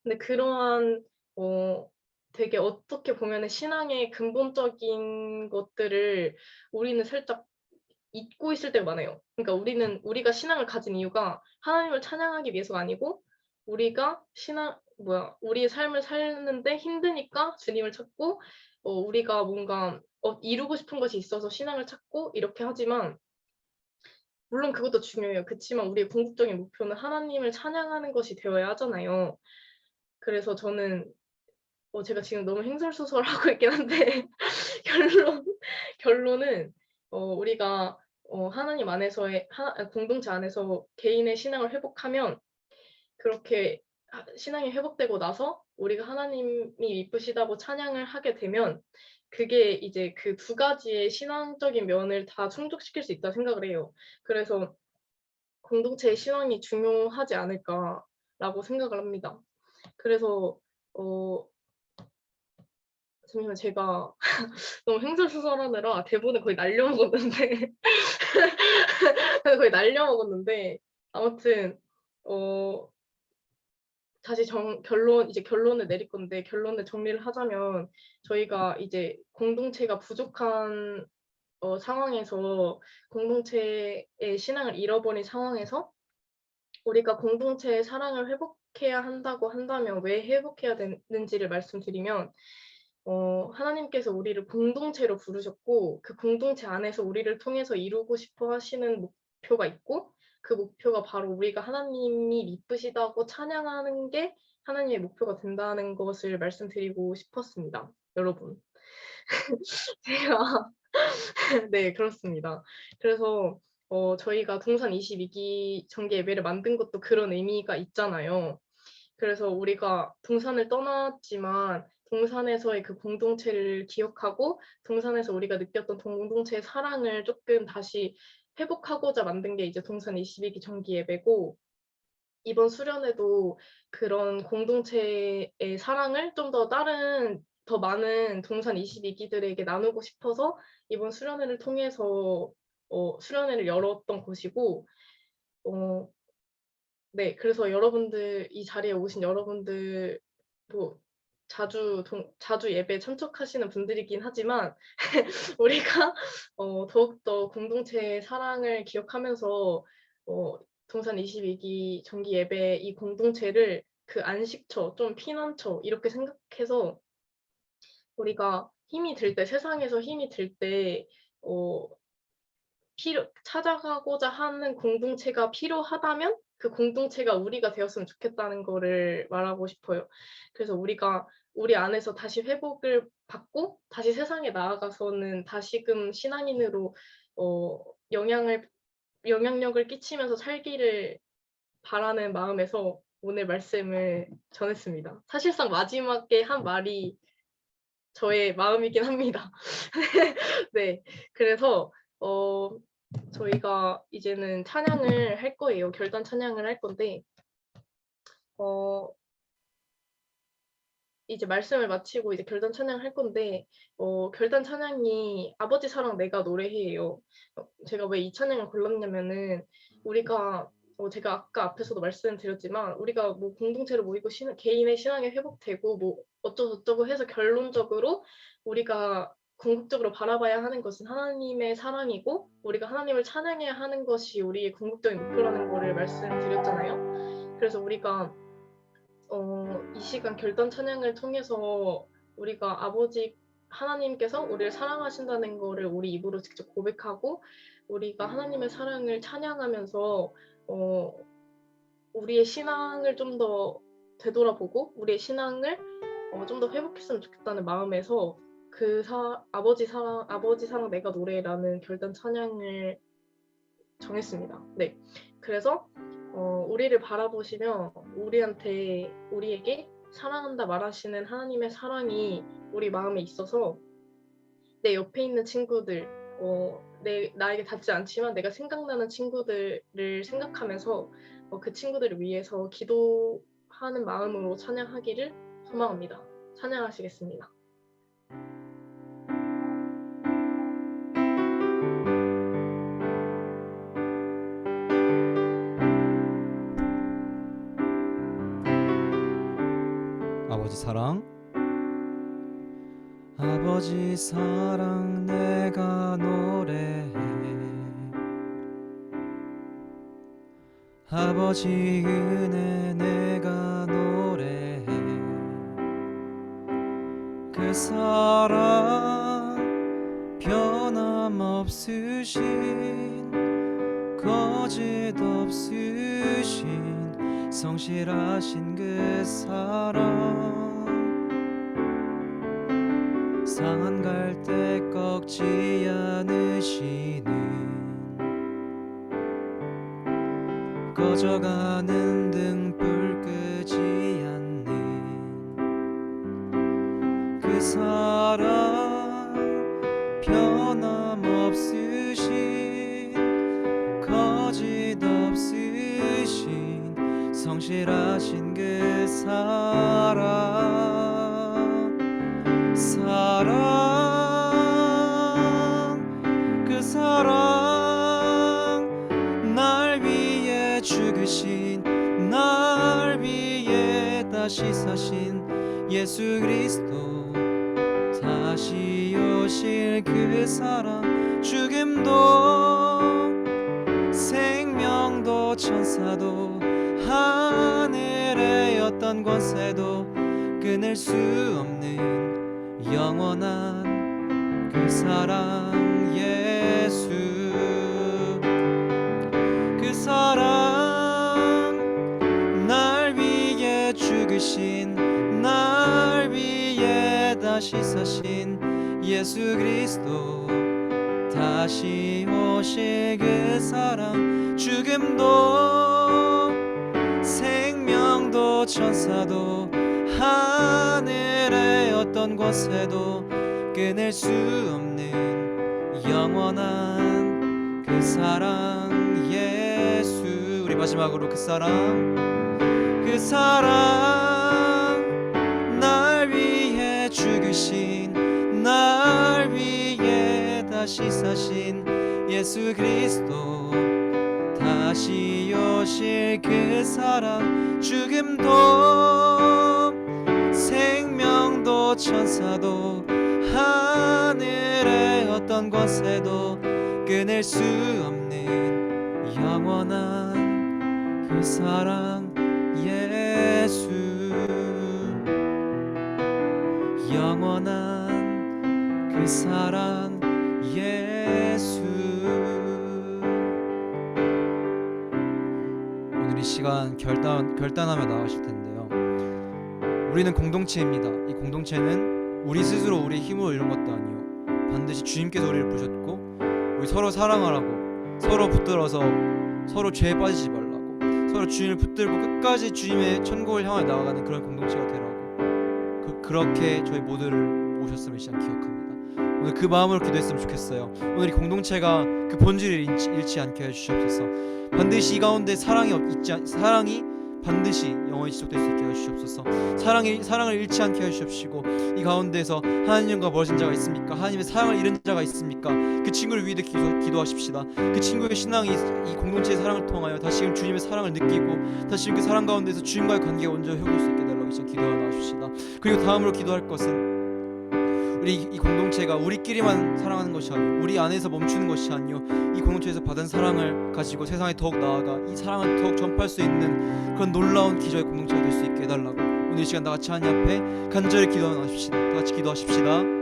S2: 근데 그러한 어 되게 어떻게 보면은 신앙의 근본적인 것들을 우리는 살짝 잊고 있을 때가 많아요. 그러니까 우리가 신앙을 가진 이유가 하나님을 찬양하기 위해서가 아니고 우리가 우리의 삶을 사는데 힘드니까 주님을 찾고 우리가 뭔가 이루고 싶은 것이 있어서 신앙을 찾고 이렇게 하지만 물론 그것도 중요해요. 그치만 우리의 궁극적인 목표는 하나님을 찬양하는 것이 되어야 하잖아요. 그래서 저는 제가 지금 너무 횡설수설하고 있긴 한데 결론 결론은 우리가 하나님 안에서의 공동체 안에서 개인의 신앙을 회복하면 그렇게 신앙이 회복되고 나서 우리가 하나님이 이쁘시다고 찬양을 하게 되면 그게 이제 그 두 가지의 신앙적인 면을 다 충족시킬 수 있다고 생각을 해요. 그래서 '공동체의 신앙이 중요하지 않을까.'라고 생각을 합니다. 그래서 어 잠시만요. 제가 너무 횡설수설하느라 대본을 거의 날려먹었는데 거의 날려먹었는데 아무튼 어 다시 결론을 내릴 건데 결론을 정리를 하자면 저희가 이제 공동체가 부족한 상황에서 공동체의 신앙을 잃어버린 상황에서 우리가 공동체의 사랑을 회복해야 한다고 한다면 왜 회복해야 되는지를 말씀드리면 하나님께서 우리를 공동체로 부르셨고 그 공동체 안에서 우리를 통해서 이루고 싶어 하시는 목표가 있고 그 목표가 바로 우리가 하나님이 미쁘시다고 찬양하는 게 하나님의 목표가 된다는 것을 말씀드리고 싶었습니다, 여러분. 제가 네 그렇습니다. 그래서 저희가 동산 22기 정기 예배를 만든 것도 그런 의미가 있잖아요. 그래서 우리가 동산을 떠났지만 동산에서의 그 공동체를 기억하고 동산에서 우리가 느꼈던 공동체의 사랑을 쪼끔 다시 회복하고자 만든 게 이제 동산 22기 정기 예배고 이번 수련회도 그런 공동체의 사랑을 좀 더 많은 동산 22기들에게 나누고 싶어서 이번 수련회를 통해서 수련회를 열었던 곳이고 어 네. 그래서 이 자리에 오신 여러분들 뭐 자주 예배에 참석하시는 분들이긴 하지만 우리가 더욱더 공동체의 사랑을 기억하면서 동산 22기 정기 예배 이 공동체를 그 안식처 좀 피난처 이렇게 생각해서 우리가 세상에서 힘이 들 때 어 찾아가고자 하는 공동체가 필요하다면 그 공동체가 우리가 되었으면 좋겠다는 거를 말하고 싶어요. 그래서 우리가 우리 안에서 다시 회복을 받고 다시 세상에 나아가서는 다시금 신앙인으로 어 영향력을 끼치면서 살기를 바라는 마음에서 오늘 말씀을 전했습니다. 사실상 마지막에 한 말이 저의 마음이긴 합니다. 네. 그래서 저희가 이제는 찬양을 할 거예요. 결단 찬양을 할 건데 어 이제 말씀을 마치고 이제 결단 찬양을 할 건데 결단 찬양이 아버지 사랑 내가 노래해예요. 제가 왜 이 찬양을 골랐냐면은 우리가 제가 아까 앞에서도 말씀드렸지만 우리가 뭐 공동체로 모이고 개인의 신앙이 회복되고 뭐 어쩌고저쩌고 해서 결론적으로 우리가 궁극적으로 바라봐야 하는 것은 하나님의 사랑이고 우리가 하나님을 찬양해야 하는 것이 우리의 궁극적인 목표라는 거를 말씀드렸잖아요. 그래서 우리가 이 시간 결단 찬양을 통해서 우리가 아버지 하나님께서 우리를 사랑하신다는 거를 우리 입으로 직접 고백하고 우리가 하나님의 사랑을 찬양하면서 우리의 신앙을 좀 더 되돌아보고 우리의 신앙을 좀 더 회복했으면 좋겠다는 마음에서 아버지 사랑 내가 노래라는 결단 찬양을 정했습니다. 네. 그래서 우리를 바라보시며 우리에게 사랑한다 말하시는 하나님의 사랑이 우리 마음에 있어서 내 옆에 있는 친구들, 나에게 닿지 않지만 내가 생각나는 친구들을 생각하면서 그 친구들을 위해서 기도하는 마음으로 찬양하기를 소망합니다. 찬양하시겠습니다.
S1: 아버지 사랑, 아버지 사랑 내가 노래해. 아버지 은혜 내가 노래해. 그 사랑 변함없으신 거짓 없으신 성실하신 그 사랑 상한 갈 때 꺾지 않으시는 꺼져가는 등불 끄지 않는 그 사랑 변함없으신 거짓 없으신 성실하신 그 그 사랑 날 위해 죽으신 날 위해 다시 사신 예수 그리스도 다시 오실 그 사랑 죽음도 생명도 천사도 하늘의 어떤 권세도 끊을 수 없는 영원한 그 사랑 예수 그 사랑 날 위해 죽으신 날 위해 다시 사신 예수 그리스도 다시 오실 그 사랑 죽음도 생명도 천사도 하늘의 어떤 권세도 끊을 수 없는 영원한 그 사랑 예수 우리 마지막으로 그 사랑 날 위해 죽으신 날 위해 다시 사신 예수 그리스도 다시 오실 그 사랑 죽음도 생명도 천사도 하늘의 어떤 권세도 끊을 수 없는 영원한 그 사랑 예수 영원한 그 사랑 예수 오늘 이 시간 결단하며 나가실 텐데요. 우리는 공동체입니다. 이 공동체는 우리 스스로 우리 힘으로 이룬 것도 아니요 반드시 주님께서 우리를 부르셨고 우리 서로 사랑하라고 서로 붙들어서 서로 죄에 빠지지 말라고 서로 주님을 붙들고 끝까지 주님의 천국을 향해 나아가는 그런 공동체가 되라고 그렇게 저희 모두를 모셨음을 이 시간 기억합니다. 오늘 그 마음으로 기도했으면 좋겠어요. 오늘 이 공동체가 그 본질을 잃지 않게 해주시옵소서. 반드시 이 가운데 사랑이 반드시 영원히 지속될 수 있게 해주시옵소서. 사랑을 잃지 않게 해주시옵시고, 이 가운데서 하나님과 멀어진 자가 있습니까? 하나님의 사랑을 잃은 자가 있습니까? 그 친구를 위해 기도하십시다. 그 친구의 신앙이 이 공동체의 사랑을 통하여 다시금 주님의 사랑을 느끼고 다시금 그 사랑 가운데서 주님과의 관계가 온전히 회복될 수 있게 달라고 이제 기도하여 나가십시다. 그리고 다음으로 기도할 것은 우리 이 공동체가 우리끼리만 사랑하는 것이 아니요 우리 안에서 멈추는 것이 아니요 이 공동체에서 받은 사랑을 가지고 세상에 더욱 나아가 이 사랑을 더욱 전파할 수 있는 그런 놀라운 기적의 공동체가 될 수 있게 해달라고 오늘 이 시간 다 같이 하나님 앞에 간절히 기도하십시다. 다 같이 기도하십시다.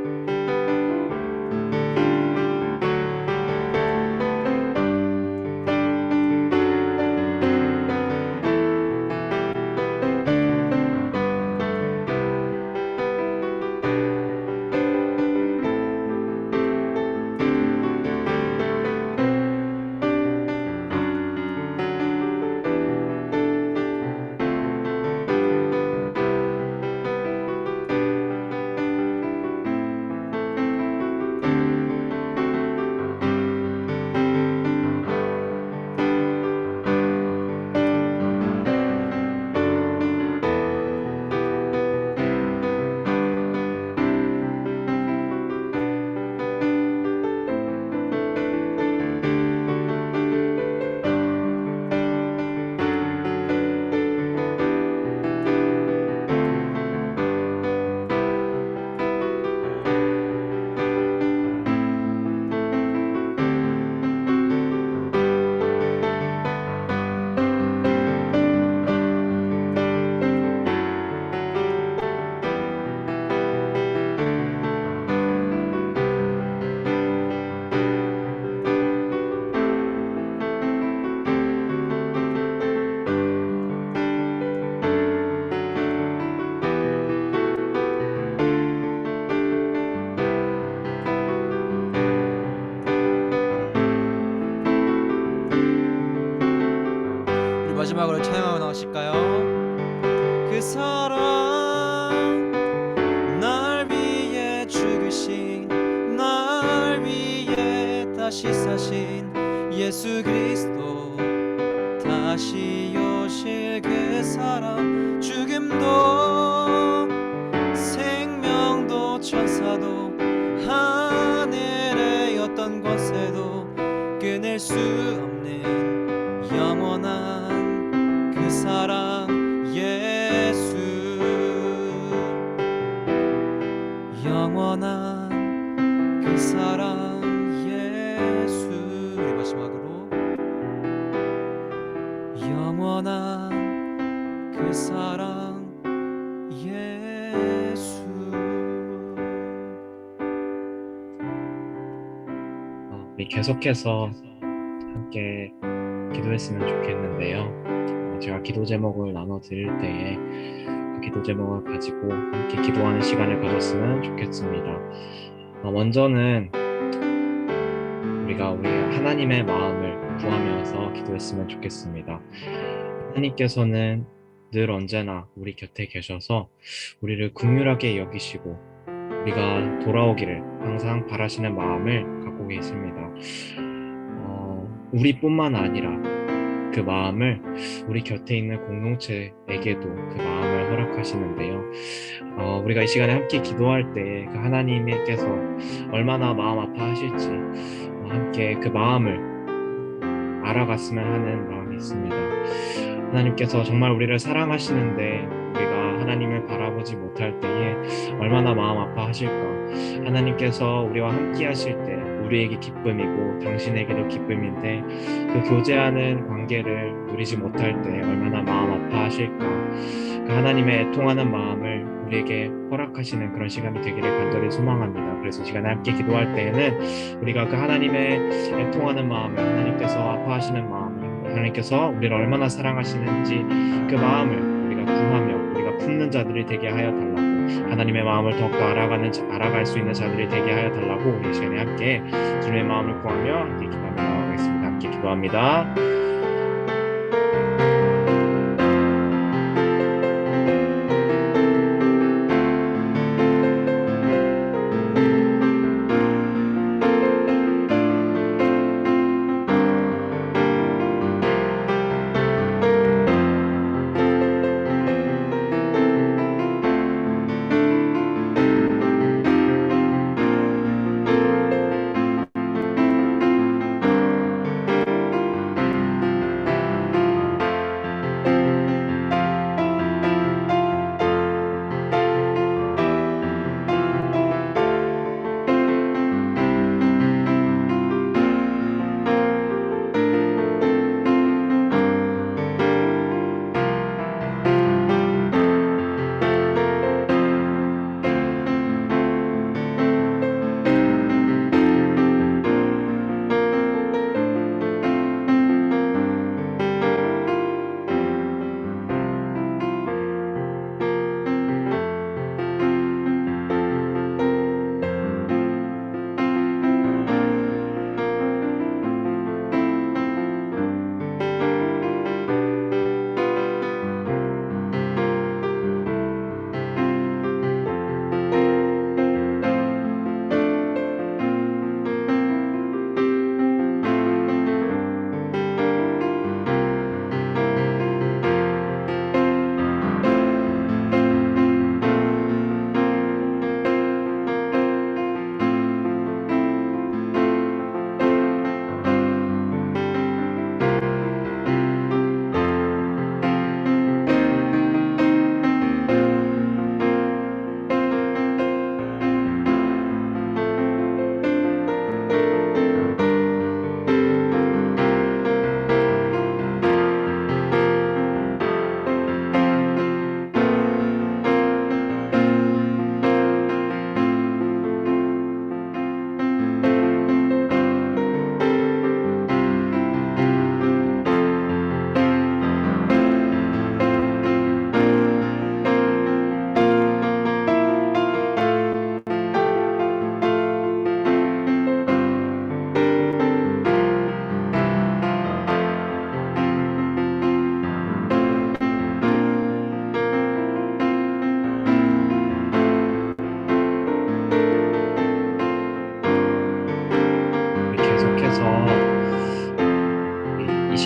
S1: 마지막으로 찬양하고 나가실까요? 그 사랑 날 위해 죽으신 날 위해 다시 사신 예수 그리스도 다시 오실 그 사랑 죽음도 생명도 천사도 하늘의 어떤 권세도 끊을 수 없는 영원한 그 사랑 예수 영원한 그 사랑 예수 우리 마지막으로 영원한 그 사랑 예수
S3: 우리 계속해서 함께 기도했으면 좋겠는데요. 제가 기도 제목을 나눠 드릴 때에 그 기도 제목을 가지고 함께 기도하는 시간을 가졌으면 좋겠습니다. 먼저는 우리가 우리 하나님의 마음을 구하면서 기도했으면 좋겠습니다. 하나님께서는 늘 언제나 우리 곁에 계셔서 우리를 긍휼하게 여기시고 우리가 돌아오기를 항상 바라시는 마음을 갖고 계십니다. 우리뿐만 아니라 그 마음을 우리 곁에 있는 공동체에게도 그 마음을 허락하시는데요. 우리가 이 시간에 함께 기도할 때 그 하나님께서 얼마나 마음 아파하실지 함께 그 마음을 알아갔으면 하는 마음이 있습니다. 하나님께서 정말 우리를 사랑하시는데 우리가 하나님을 바라보지 못할 때에 얼마나 마음 아파하실까. 하나님께서 우리와 함께 하실 때 우리에게 기쁨이고 당신에게도 기쁨인데 그 교제하는 관계를 누리지 못할 때 얼마나 마음 아파하실까. 그 하나님의 애통하는 마음을 우리에게 허락하시는 그런 시간이 되기를 간절히 소망합니다. 그래서 이 시간에 함께 기도할 때에는 우리가 그 하나님의 애통하는 마음을 하나님께서 아파하시는 마음을 하나님께서 우리를 얼마나 사랑하시는지 그 마음을 우리가 구하며 우리가 품는 자들이 되게 하여 달라고 하나님의 마음을 더욱더 알아갈 수 있는 자들이 되게 하여 달라고 우리 시간에 함께 주님의 마음을 구하며 함께 기도하며 나아가겠습니다. 함께 기도합니다.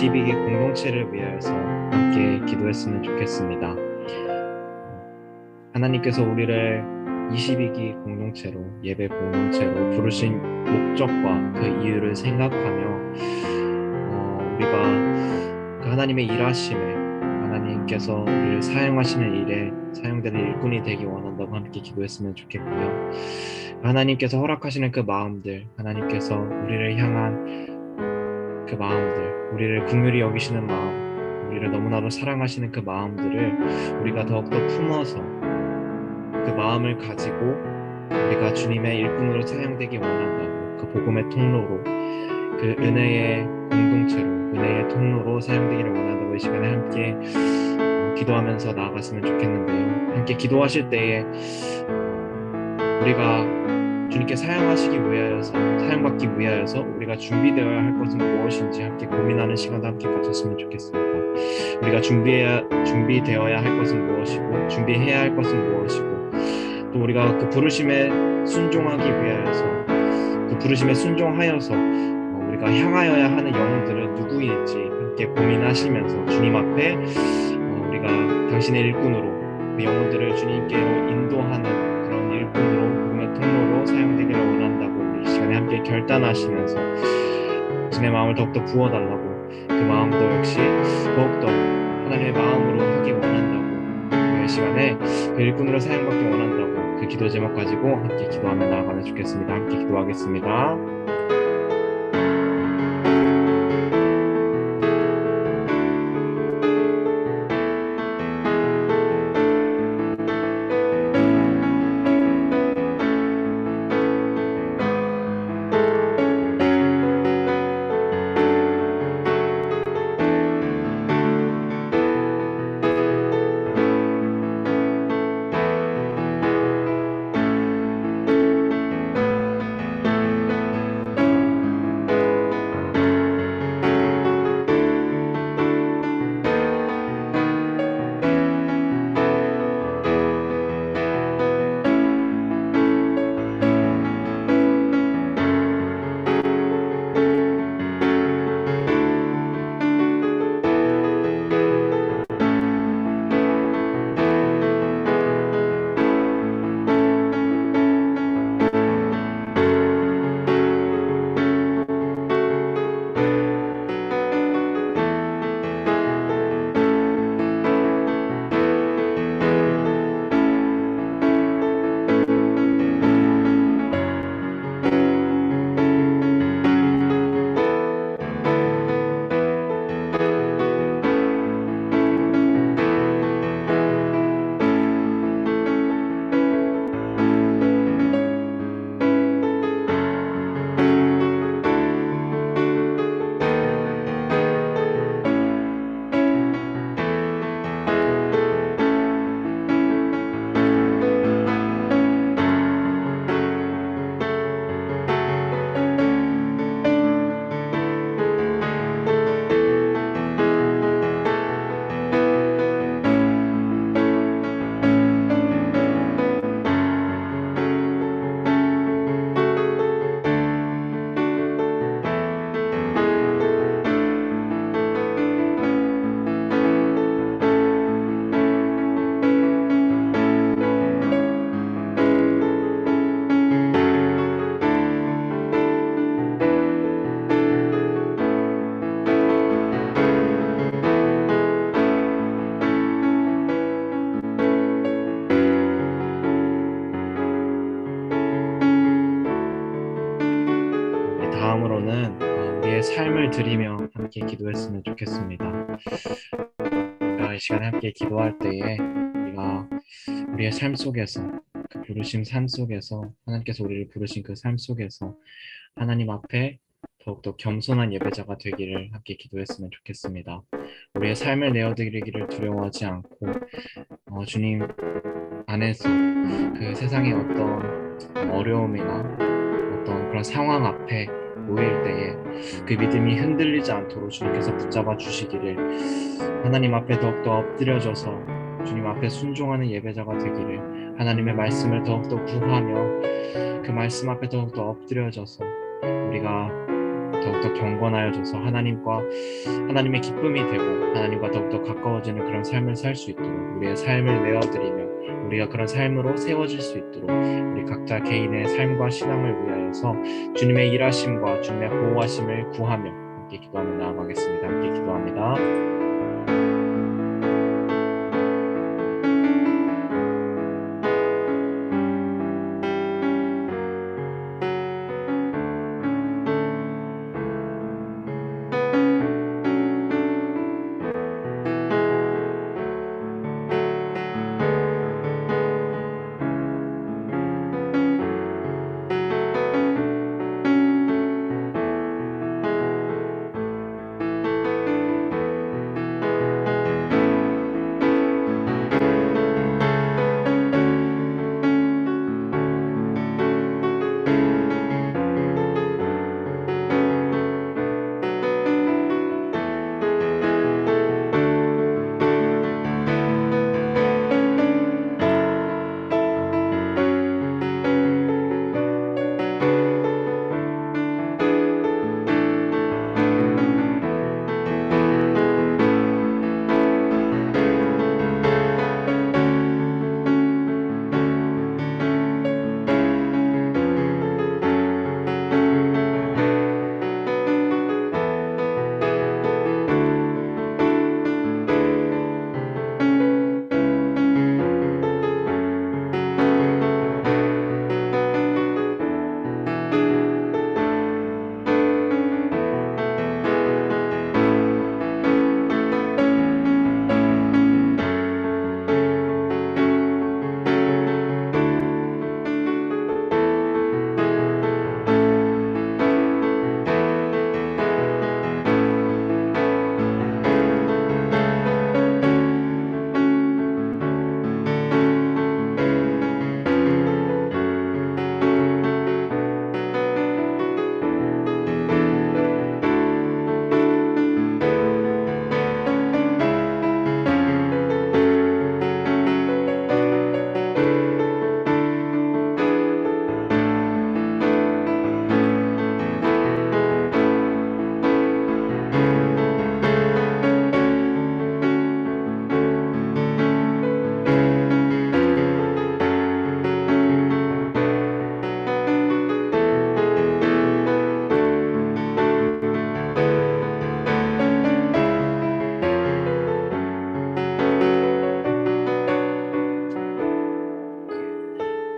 S3: 22기 공동체를 위하여서 함께 기도했으면 좋겠습니다. 하나님께서 우리를 22기 공동체로, 예배 공동체로 부르신 목적과 그 이유를 생각하며 우리가 그 하나님의 일하심에, 하나님께서 우리를 사용하시는 일에 사용되는 일꾼이 되기 원한다고 함께 기도했으면 좋겠고요. 하나님께서 허락하시는 그 마음들, 하나님께서 우리를 향한 그 마음들, 우리를 긍휼히 여기시는 마음, 우리를 너무나도 사랑하시는 그 마음들을 우리가 더욱더 품어서 그 마음을 가지고 우리가 주님의 일꾼으로 사용되기 원한다고, 그 복음의 통로로, 그 은혜의 공동체로, 은혜의 통로로 사용되기를 원한다고 이 시간에 함께 기도하면서 나아갔으면 좋겠는데요. 함께 기도하실 때에 우리가 주님께 사용하시기 위하여서, 사용받기 위하여서 우리가 준비되어야 할 것은 무엇인지 함께 고민하는 시간도 함께 가졌으면 좋겠습니다. 우리가 준비되어야 할 것은 무엇이고, 준비해야 할 것은 무엇이고, 또 우리가 그 부르심에 순종하기 위하여서, 그 부르심에 순종하여서 우리가 향하여야 하는 영혼들은 누구인지 함께 고민하시면서 주님 앞에 우리가 당신의 일꾼으로, 그 영혼들을 주님께로 인도하는 그런 일꾼으로, 복음의 통로로 사용되기를 원한다고 우리 이 시간에 함께 결단하시면서 주님의 마음을 더욱더 부어달라고, 그 마음도 역시 더욱더 하나님의 마음으로 하기 원한다고, 이 시간에 그 일꾼으로 사용받기 원한다고 그 기도 제목 가지고 함께 기도하며 나아가면 좋겠습니다. 함께 기도하겠습니다. 다음으로는 우리의 삶을 드리며 함께 기도했으면 좋겠습니다. 우리가 이 시간에 함께 기도할 때에 우리가 우리의 삶 속에서, 그 부르심 삶 속에서, 하나님께서 우리를 부르신 그 삶 속에서 하나님 앞에 더욱더 겸손한 예배자가 되기를 함께 기도했으면 좋겠습니다. 우리의 삶을 내어드리기를 두려워하지 않고 주님 안에서 그 세상의 어떤 어려움이나 어떤 그런 상황 앞에 놓일 때에 그 믿음이 흔들리지 않도록 주님께서 붙잡아 주시기를, 하나님 앞에 더욱더 엎드려져서 주님 앞에 순종하는 예배자가 되기를, 하나님의 말씀을 더욱더 구하며 그 말씀 앞에 더욱더 엎드려져서 우리가 더욱더 경건하여져서 하나님의 기쁨이 되고 하나님과 더욱더 가까워지는 그런 삶을 살 수 있도록 우리의 삶을 내어드리며 우리가 그런 삶으로 세워질 수 있도록 우리 각자 개인의 삶과 신앙을 위하여서 주님의 일하심과 주님의 보호하심을 구하며 함께 기도하며 나아가겠습니다. 함께 기도합니다.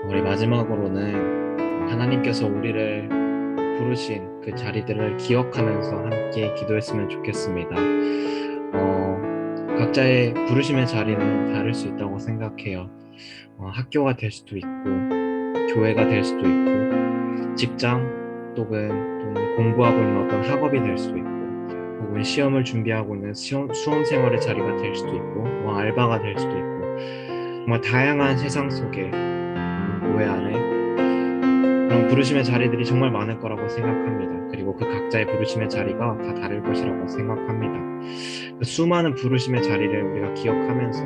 S3: 우리 마지막으로는 하나님께서 우리를 부르신 그 자리들을 기억하면서 함께 기도했으면 좋겠습니다. 각자의 부르심의 자리는 다를 수 있다고 생각해요. 학교가 될 수도 있고, 교회가 될 수도 있고, 직장 또는 공부하고 있는 어떤 학업이 될 수도 있고, 혹은 시험을 준비하고 있는 수험생활의 자리가 될 수도 있고, 알바가 될 수도 있고, 정말 다양한 세상 속에 교회 안에 그런 부르심의 자리들이 정말 많을 거라고 생각합니다. 그리고 그 각자의 부르심의 자리가 다 다를 것이라고 생각합니다. 그 수많은 부르심의 자리를 우리가 기억하면서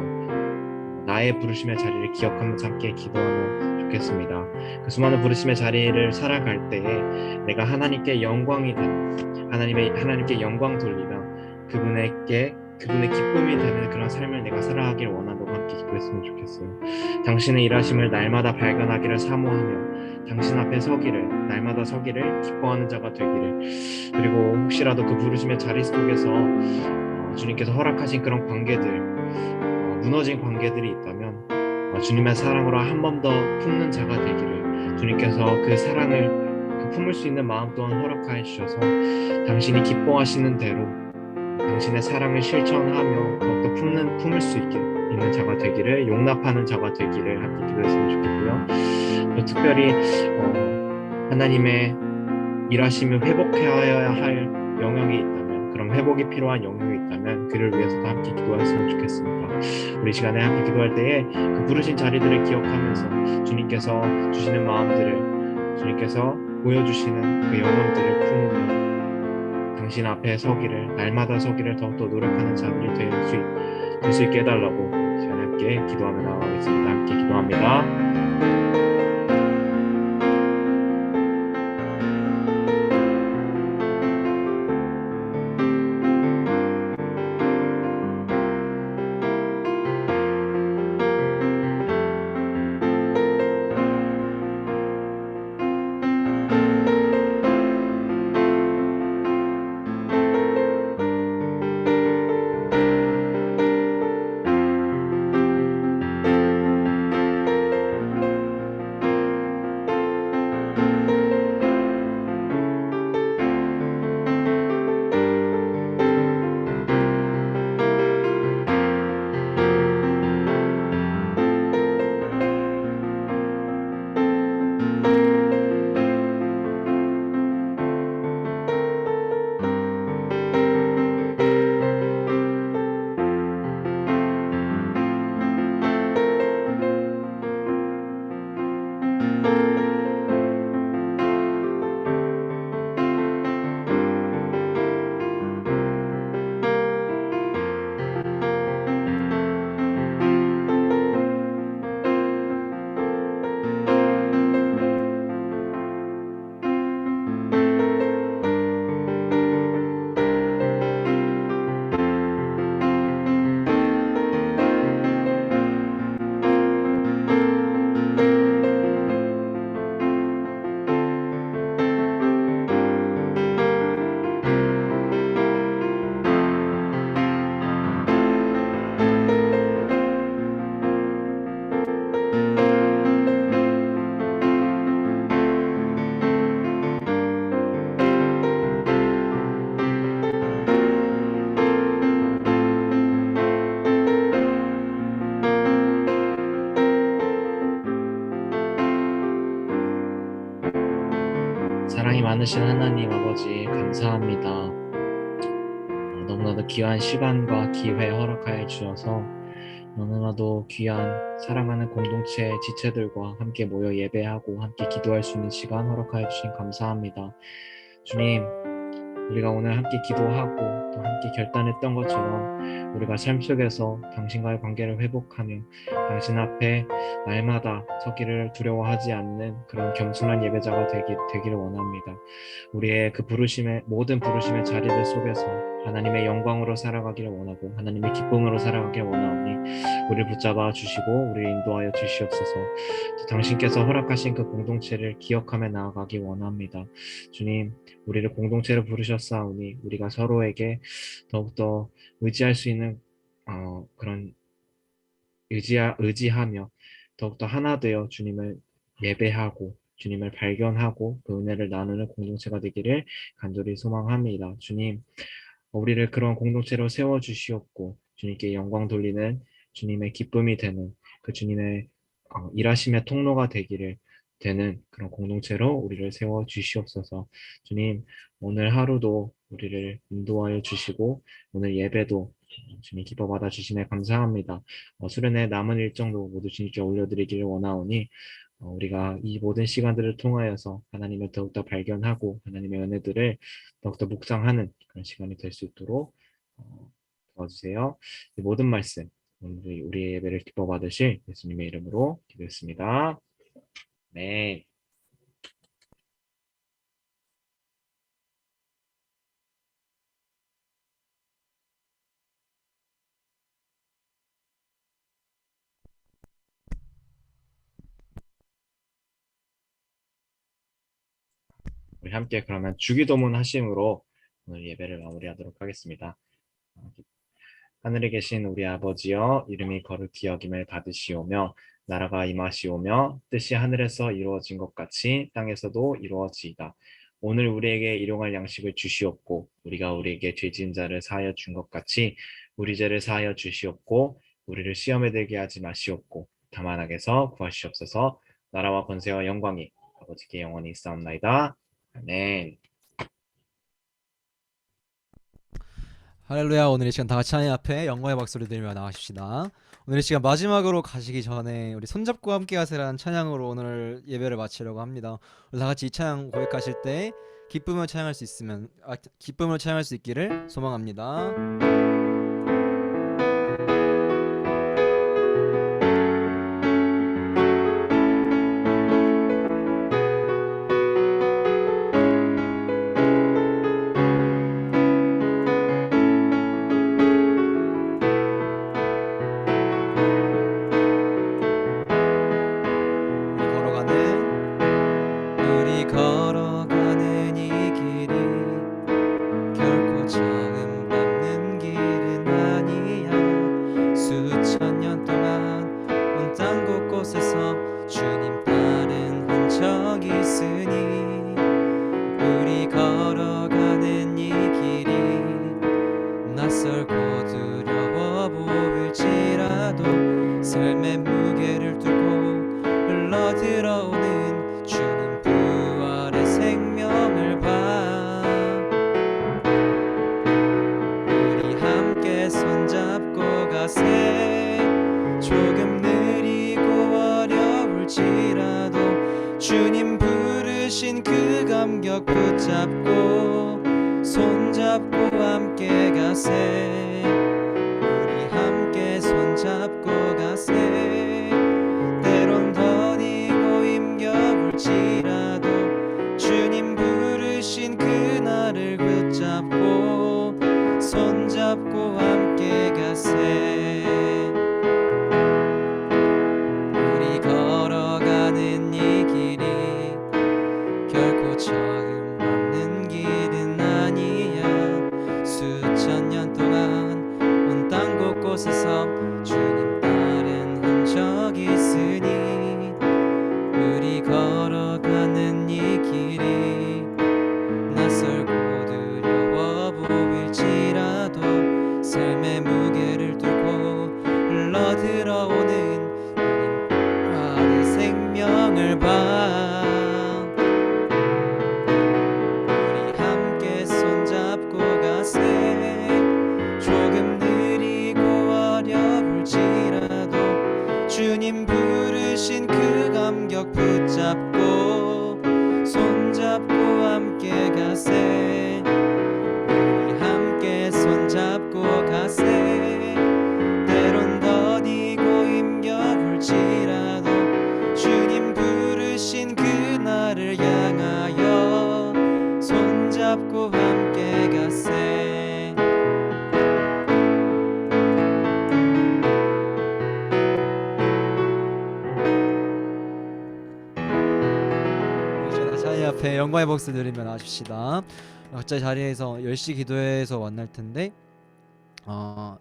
S3: 나의 부르심의 자리를 기억하면서 함께 기도하면 좋겠습니다. 그 수많은 부르심의 자리를 살아갈 때에 내가 하나님께 영광이 되는 하나님께 영광 돌리며 그분의 기쁨이 되는 그런 삶을 내가 살아가길 원한다고 함께 기도했으면 좋겠어요. 당신의 일하심을 날마다 발견하기를 사모하며 당신 앞에 서기를 날마다 서기를 기뻐하는 자가 되기를, 그리고 혹시라도 그 부르심의 자리 속에서 주님께서 허락하신 그런 관계들, 무너진 관계들이 있다면 주님의 사랑으로 한 번 더 품는 자가 되기를, 주님께서 그 사랑을 품을 수 있는 마음 또한 허락하여 주셔서 당신이 기뻐하시는 대로 당신의 사랑을 실천하며 더욱더 품을 수 있는 자가 되기를, 용납하는 자가 되기를 함께 기도했으면 좋겠고요. 또 특별히 하나님의 일하심을 회복해야 할 영역이 있다면, 그런 회복이 필요한 영역이 있다면 그를 위해서도 함께 기도했으면 좋겠습니다. 우리 시간에 함께 기도할 때에 그 부르신 자리들을 기억하면서 주님께서 주시는 마음들을, 주님께서 보여주시는 그 영혼들을 품으며 당신 앞에 서기를, 날마다 서기를 더욱더 노력하는 자들이 될 수 있게 해달라고 시간에 함께 기도하며 나아가겠습니다. 함께 기도합니다. 사랑이 많으신 하나님 아버지 감사합니다. 너무나도 귀한 시간과 기회 허락하여 주셔서 너무나도 귀한 사랑하는 공동체 지체들과 함께 모여 예배하고 함께 기도할 수 있는 시간 허락하여 주신 감사합니다. 주님, 우리가 오늘 함께 기도하고 또 함께 결단했던 것처럼 우리가 삶 속에서 당신과의 관계를 회복하며 당신 앞에 날마다 서기를 두려워하지 않는 그런 겸손한 예배자가 되기를 원합니다. 우리의 그 부르심의 모든 부르심의 자리들 속에서 하나님의 영광으로 살아가기를 원하고 하나님의 기쁨으로 살아가기를 원하오니 우리를 붙잡아 주시고 우리를 인도하여 주시옵소서. 또 당신께서 허락하신 그 공동체를 기억하며 나아가기 원합니다. 주님, 우리를 공동체로 부르셨사오니 우리가 서로에게 더욱더 의지할 수 있는 그런 의지하며 더욱더 하나 되어 주님을 예배하고 주님을 발견하고 그 은혜를 나누는 공동체가 되기를 간절히 소망합니다. 주님, 우리를 그런 공동체로 세워주시옵고 주님께 영광 돌리는 주님의 기쁨이 되는 그 주님의 일하심의 통로가 되는 그런 공동체로 우리를 세워주시옵소서. 주님, 오늘 하루도 우리를 인도하여 주시고 오늘 예배도 주님 기뻐 받아 주심에 감사합니다. 수련회 남은 일정도 모두 주님께 올려드리기를 원하오니 우리가 이 모든 시간들을 통하여서 하나님을 더욱더 발견하고 하나님의 은혜들을 더욱더 묵상하는 그런 시간이 될 수 있도록 도와주세요. 이 모든 말씀 오늘 우리의 예배를 기뻐 받으실 예수님의 이름으로 기도했습니다. 네. 우리 함께 그러면 주기도문 하심으로 오늘 예배를 마무리하도록 하겠습니다. 하늘에 계신 우리 아버지여, 이름이 거룩히 여김을 받으시오며 나라가 임하시오며 뜻이 하늘에서 이루어진 것 같이 땅에서도 이루어지이다. 오늘 우리에게 일용할 양식을 주시옵고 우리가 우리에게 죄 지은 자를 사하여 준 것 같이 우리 죄를 사하여 주시옵고 우리를 시험에 들게 하지 마시옵고 다만 악에서 구하시옵소서. 나라와 권세와 영광이 아버지께 영원히 있사옵나이다. 아멘.
S1: 할렐루야. 오늘 이 시간 다 같이 하나님 앞에 영광의 박수를 들며 나가십시다. 오늘 이 시간 마지막으로 가시기 전에 우리 손잡고 함께 하세라는 찬양으로 오늘 예배를 마치려고 합니다. 우리 다 같이 이 찬양 고백하실 때 기쁨을 찬양할 수 있기를 소망합니다. 우리 걸어가는 이 길이 결코 처음 밟는 길은 아니야. 수천 년 동안 온 땅 곳곳에서 주님 따른 흔적이 있으니 우리 걸어가는 이 길이 낯설고 두려워 보일지라도 삶의 무게를 뚫고 흘러들어오는 주님 부활의 생명을 봐. 우리 함께 손잡고 가세. 조금 느리고 어려울지라도 주님 부르신 그 감격 붙잡고 손잡고 함께 가세. 우리 함께 손잡고 가세. 때론 더디고 힘겨울지라도 주님 부르신 그날을 붙잡고 손잡고 함께 가세. 우리 걸어가는 이 길이 결코 처음 밟는 길은 아니야. 수천 년 동안 가세 우리 함께 손잡고 가세 때론 더디고 힘겨울지라도 주님 부르신 그날을 향하여 손잡고 함께 가세. 다시 하나님 앞에 영광의 박수 드리며 나와줍시다. 각자의 자리에서 10시 기도회에서 만날 텐데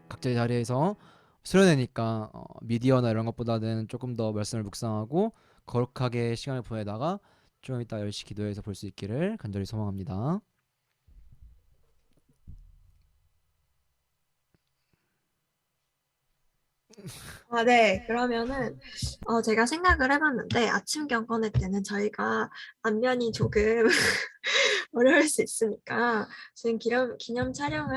S1: 각자의 자리에서 수련회니까 미디어나 이런 것보다는 조금 더 말씀을 묵상하고 거룩하게 시간을 보내다가 좀 이따 10시 기도회에서 볼 수 있기를 간절히 소망합니다.
S4: 네. 그러면은 제가 생각을 해봤는데 아침 경건회 때는 저희가 안면이 조금 어려울 수 있으니까 지금 기념 촬영을